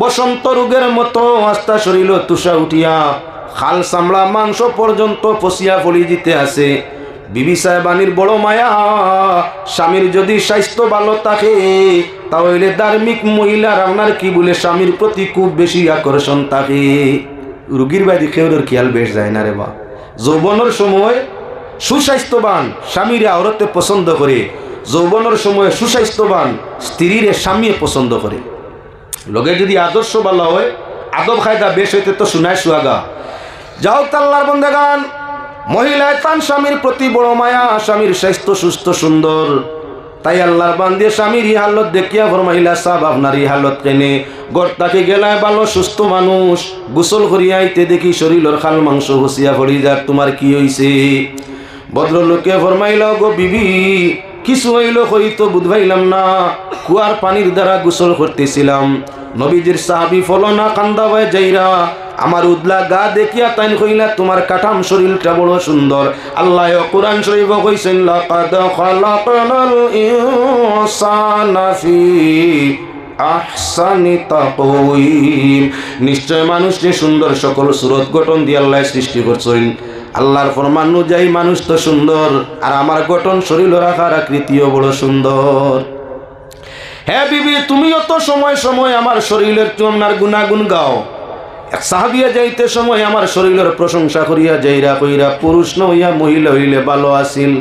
বসন্ত রোগের মতো আস্তা শরীর তুষা উঠিয়া খাল চামড়া মাংস পর্যন্ত পচিয়া ফলি দিতে আছে বিবি সাহেবানির বড় মায়া স্বামীর যদি স্বাস্থ্য ভালো থাকে তাহলে ধার্মিক মহিলার আপনার কি বলে স্বামীর প্রতি খুব বেশি আকর্ষণ থাকে রুগীর বাড়ি খেউরের খেয়াল বেশ যায় না রে বা যৌবনের সময় সুস্বাস্থ্যবান স্বামীরে আওরতে পছন্দ করে যৌবনের সময় সুস্বাস্থ্যবান স্ত্রীরে স্বামী পছন্দ করে লোকে যদি আদর্শ ভালো হয় আদব খায়দা বেশ হইতে তো শোনায় সুয়াগা যাও আল্লাহর বন্দেগান মহিলায় তার স্বামীর প্রতি বড় মায়া স্বামীর স্বাস্থ্য সুস্থ সুন্দর তাই আল্লাহর বান্দে স্বামীর ই হালত দেখিয়া ফরমাইলা সাহেব আপনার ই হালত কেনে গড়তাকে গেলায় ভালো সুস্থ মানুষ গোসল করিয়া আইতে দেখি শরীরের খাল মাংস বসিয়া পড়ি যাক তোমার কি হইছে ভদ্রলোকে ফরমাইল গো বিবি কিছু হইল হইতো বুঝবাইলাম না কুয়ার পানির দ্বারা গোসল করতেছিলাম নবীজির সাহাবী ফলনা কান্দা হয়ে যাইরা আমার উদলা গা দেখিয়া তাইন কইলা তোমার কাঠাম শরীরটা বড় সুন্দর আল্লাহ কোরআন শরীফ কইছেন লাকাদ খালাকনাল ইনসানা ফি আহসানি তাকওয়িম নিশ্চয় মানুষকে সুন্দর সকল সুরত গঠন দিয়ে আল্লাহ সৃষ্টি করছেন আল্লাহর ফরমান অনুযায়ী মানুষ তো সুন্দর আর আমার গঠন শরীর রাখার আকৃতিও বড় সুন্দর হ্যাঁ বিবি তুমিও তো সময় সময় আমার শরীরের তোমার গুণাগুণ গাও এক সাহাবিয়া যাইতে সময় আমার শরীরের প্রশংসা করিয়া যাইরা কইরা পুরুষ ন হইয়া মহিলা হইলে ভালো আসিল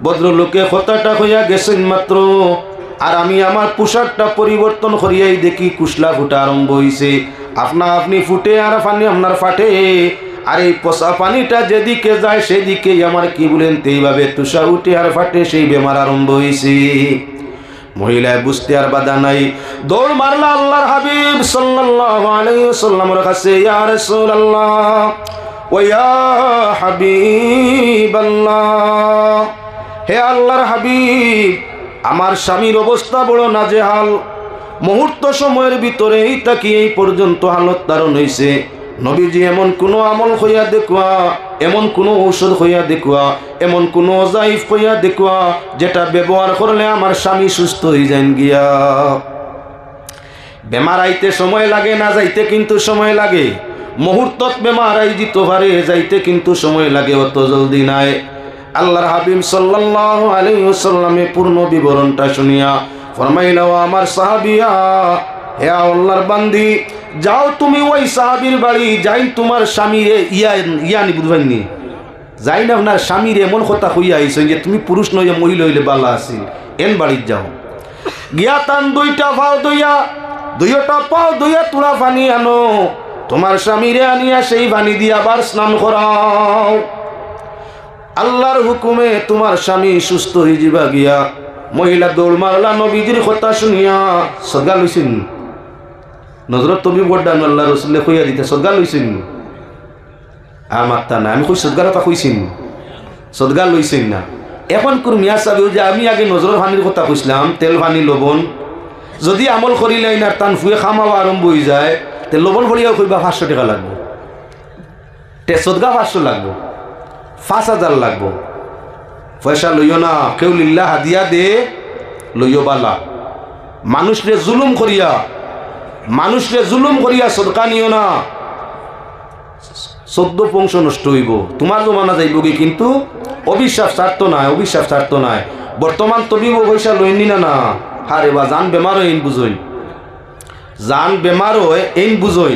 ভদ্রলোকে কথাটা হইয়া গেছেন মাত্র আর আমি আমার পোশাকটা পরিবর্তন করিয়াই দেখি কুশলা ফুটা আরম্ভ হইছে আপনা আপনি ফুটে আর পানি আপনার ফাটে আর এই পচা পানিটা যেদিকে যায় সেদিকেই আমার কি বলেন এইভাবে তুষা উঠে আর ফাটে সেই বেমার আরম্ভ হইছে মহিলায় বুঝতে আর বাধা নাই দৌড় মারলা আল্লাহর হাবিব সাল্লাল্লাহু আলাইহি ওয়াসাল্লামের কাছে ইয়া রাসূলুল্লাহ ওয়া ইয়া হাবিবাল্লাহ হে আল্লাহর হাবিব আমার স্বামীর অবস্থা বড় নাজেহাল মুহূর্ত সময়ের ভিতরেই তাকে এই পর্যন্ত হালত ধারণ হইছে নবীজি এমন কোনো আমল হইয়া দেখুয়া এমন কোনো ঔষধ হইয়া দেখুয়া এমন কোনো জাইফ হইয়া দেখুয়া যেটা ব্যবহার করলে আমার স্বামী সুস্থ হয়ে যান গিয়া বেমার আইতে সময় লাগে না যাইতে কিন্তু সময় লাগে মুহূর্তত বেমার আই দিতে পারে যাইতে কিন্তু সময় লাগে অত জলদি নাই আল্লাহর হাবিব সাল্লাল্লাহু আলাইহি ওয়াসাল্লামে পূর্ণ বিবরণটা শুনিয়া ফরমাইলা আমার সাহাবিয়া হে আল্লাহর বান্দি যাও তুমি ওই সাহাবীর বাড়ি যাই তোমার স্বামীরে ইয়ানি বুঝবাইনি যাই না আপনার স্বামীর এমন কথা হইয়া আইছেন যে তুমি পুরুষ নইয়া মহিলা হইলে বালা আছিল এন বাড়ির যাও গিয়া তান দুইটা পাও দুইয়া তুলা পানি আনো তোমার স্বামীরে আনিয়া সেই পানি দিয়ে আবার স্নান করাও আল্লাহর হুকুমে তোমার স্বামী সুস্থ হয়ে যাবা গিয়া মহিলা দৌড় মারলা নবীজির কথা শুনিয়া সদগা লইছেন নজরত তবি বড়ডান আল্লাহ রসুল্লে কইয়া দিতে সদগা লইছেন আমারটা না আমি কই সদগার কথা কইছেন সদগা লইছেন না এখন কোন মিয়া সাহেব যে আমি আগে নজরের পানির কথা কইছিলাম তেল পানি লবণ যদি আমল করিলাই না টান ফুয়ে খামাওয়া আরম্ভ হয়ে যায় তে লবণ ভরিয়াও কইবা 500 টাকা লাগবে তে সদগা 500 লাগবে 5000 লাগবে পয়সা লইও না কেউ লিল্লাহ হাদিয়া দে লইও বালা মানুষরে জুলুম করিয়া সদকা নিও না 14 বংশ নষ্ট হইব তোমার জমানা যাইব কি কিন্তু অভিশাপ ছাড়তো নাই বর্তমান তবিব পয়সা লইনি না হারে বা জান বেমার হয় এইন বুঝই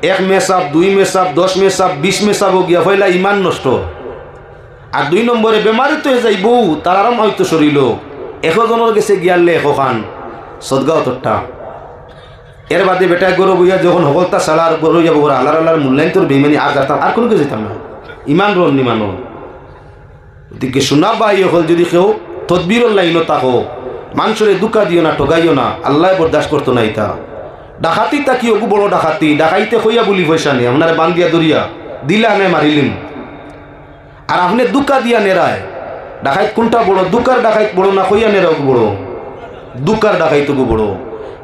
1 মেসাব 2 মেসাব 10 মেসাব 20 মেসাব গিয়া হইলা ইমান নষ্ট আর 2 নম্বরে বেমারি তো যাইব তার আরাম হয়তো শরীর 100 জনের গেছে গিয়ালে 100 খান সদগাও তোরটা এর বাদে বেটা গরু বইয়া যখন হকলতা সালার গরু যাব ওরা আল্লাহর মূল্যায়ন তোর বেইমানি আর যাতাম আর কোনো কিছু যেতাম না ইমান রন নিমান ওদিকে শোনা বাই হল যদি কেউ তদবিরর লাইনও তাকো মানুষের দুঃখা দিও না ঠগাইও না আল্লাহ বরদাস্ত করতো না ইতা ডাকাতি তাকি ওগু বড় ডাকাইতে হইয়া বলি পয়সা নেই আপনার বান্দিয়া দরিয়া দিলা আনে মারিলিম আর আপনি দুঃখা দিয়া নেরায় ডাকাইত কোনটা বড়? দুকার ডাকাইত বড় না কইয়ানের বড়? দুকার ডাকাইতকু বড়।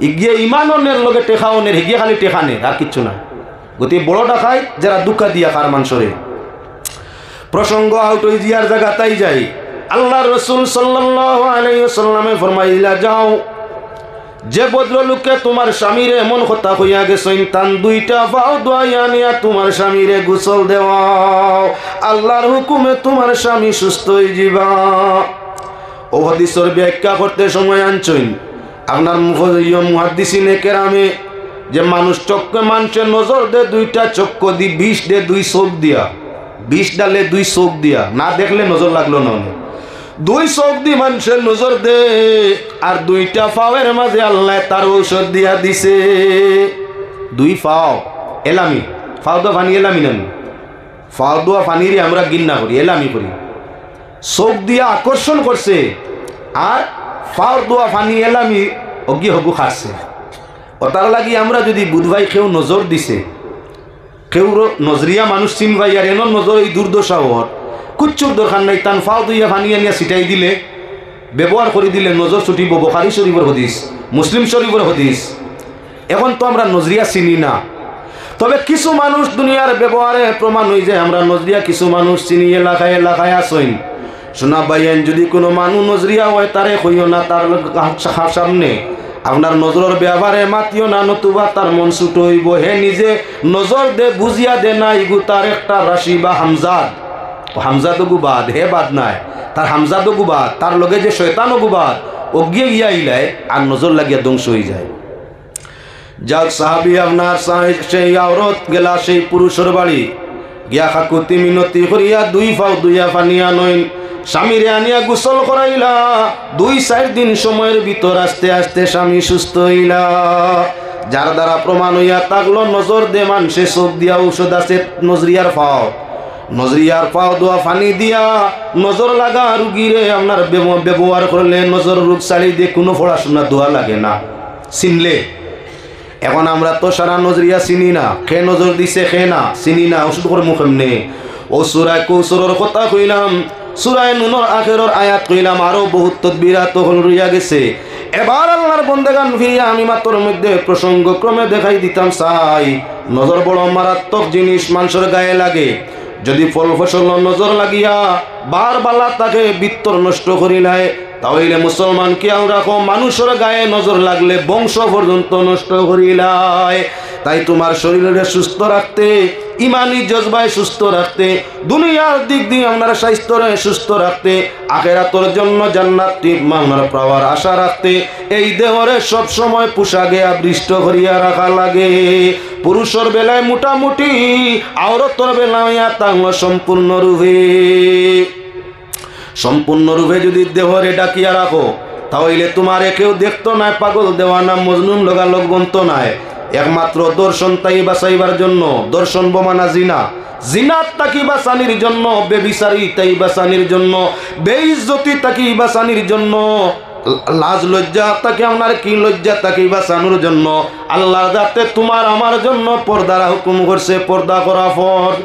ইগিয়ে ইমানের লগে টেখাওনের, হিগিয়ে খালি টেখানের আর কিচ্ছু না। গতি বড় ডাকাইত যারা দুকা দিয়া খার মানুষরে। প্রসঙ্গ আউট হয়ে জিয়ার জায়গা তাই যাই। আল্লাহ রসুল সাল্লাল্লাহু আলাইহি ওয়াসাল্লামে ফরমাইলা, যাও যে ভদ্রলোককে তোমার স্বামীরে এমন কথা হইয়া গেছেন, তান দুইটা পাও দোয়াইয়া নিয়া তোমার স্বামীরে গোসল দেওয়াও, আল্লাহর হুকুমে তোমার স্বামী সুস্থ হয়ে যাবা। ও হাদিসের ব্যাখ্যা করতে সময় আনছেন আপনার মুহাদ্দিসিনে কেরামে, যে মানুষ চক্ষে মানুষের নজর দে দুইটা চক্ষু দি, 20 দে 2 চোখ দিয়া, 20 ডালে 2 চোখ দিয়া, না দেখলে নজর লাগলো না। 2 চোখ দি মানুষের নজর দে, আর 2টা পাওয়ের মাঝে আল্লাহ তার ঔষধ দিয়া দিছে। 2 পাও এলামি, ফাও দোয়া ফানি এলামি না, ফাও দোয়া ফানিরে আমরা গিন্না করি, এলামি করি। চোখ দিয়া আকর্ষণ করছে, আর ফাও দোয়া ফানি এলামি অজ্ঞ হবু খাচ্ছে। ওটার লাগি আমরা যদি বুধবাই কেউ নজর দিছে, কেউ নজরিয়া মানুষ চিনবাই, আর এমন নজর এই দুর্দশা হওয়ার কুচ্ছুর দরকার নাই, তান ফাও দুইয়া ফানিয়ে নিয়ে ছিটাই দিলে, ব্যবহার করে দিলে নজর ছুটিব। বুখারী শরীফের হদিস, মুসলিম শরীফের হদিস। এখন তো আমরা নজরিয়া চিনি না, তবে কিছু মানুষ দুনিয়ার ব্যবহারে প্রমাণ হয়ে যায় আমরা নজরিয়া কিছু মানুষ চিনি। এলাকায় এলাকায় আসেন শোনা বাইয়েন, যদি কোনো মানুষ নজরিয়া হয় তারে কইও না, তার সামনে আপনার নজরের ব্যবহারে মাতিও না, নতুবা তার মন ছুট হইব। হে নিজে নজর দে, বুঝিয়া দে না, ইগু তার একটা রাশি বা হামজাদ, হামজাদও গুবাদ, হে বাদ নাই, তার হামজাদও গুবাদ, তার লগে যে শয়তানও গুবাদ, অজ্ঞে গিয়া ইলাই আর নজর লাগিয়া ধ্বংস হয়ে যায়। যাক সাহাবি আপনার সেই আওরত গেলা সেই পুরুষের বাড়ি গিয়া খাকুতি মিনতি করিয়া 2 পাও দুইয়া ফানিয়া নইন, স্বামীরে আনিয়া গোসল করাইলা। 2-4 দিন সময়ের ভিতর আস্তে আস্তে স্বামী সুস্থ হইলা। যার দ্বারা প্রমাণ হইয়া থাকলো নজর দে মানুষে চোখ দিয়া ঔষধ আছে। নজরিয়ার পাও, নজরিয়ার পাও দোয়া ফানি দিয়া নজর লাগা রুগীরে আপনার ব্যবহার করলে নজর রোগ ছাড়ি দিয়ে কোনো পড়াশোনা দোয়া লাগে না চিনলে। এখন আমরা তো সারা নজরিয়া চিনি না, খে নজর দিছে খে না চিনি না, ওষুধ করে মুখ এমনি। ও সূরা কৌসরের কথা কইলাম, সূরা নূনের আখেরের আয়াত কইলাম, আরো বহুত তদবিরাত হল রইয়া গেছে। এবার আল্লাহর বন্দেগান ফিরিয়া আমি মাত্র মধ্যে প্রসঙ্গ ক্রমে দেখাই দিতাম চাই। নজর বড় মারাত্মক জিনিস, মানুষের গায়ে লাগে। যদি ফল ফসল নজর লাগিয়া বার বালা তাকে বিত্তর নষ্ট করিলায়, তাহলে মুসলমান খেয়াল রাখো, মানুষের গায়ে নজর লাগলে বংশ পর্যন্ত নষ্ট করিলায়। তাই তোমার শরীরে সুস্থ রাখতে, ইমানি জজবায় সুস্থ রাখতে, দুনিয়ার দিক দিয়ে আপনার স্বাস্থ্যরে সুস্থ রাখতে, আখিরাতের জন্য জান্নাত মাওনার পাওয়ার আশা রাখতে, এই দেহরে সব সময় পোশাকে আবৃষ্ট করিয়া রাখা লাগে। পুরুষের বেলায় মোটামুটি, আওরতর বেলায় তাঙ্গ সম্পূর্ণরূপে যদি দেহরে ডাকিয়া রাখো, তাহলে তোমারে কেউ দেখতো নাই, পাগল দেওয়ানা মজনুন লগালগ গন্ত নাই। একমাত্র দর্শন তাই বাঁচাইবার জন্য, দর্শন বমানা জিনা, জিনাত তাকি বাঁচানির জন্য, বেবিচারি তাই বাঁচানির জন্য, বেইজ্জতি তাকি বাঁচানির জন্য, লাজ লজ্জা তাকে আপনার কি লজ্জা তাকে বাঁচানোর জন্য আল্লাহ যাতে তোমার আমার জন্য পর্দার হুকুম করছে, পর্দা করা ফরজ।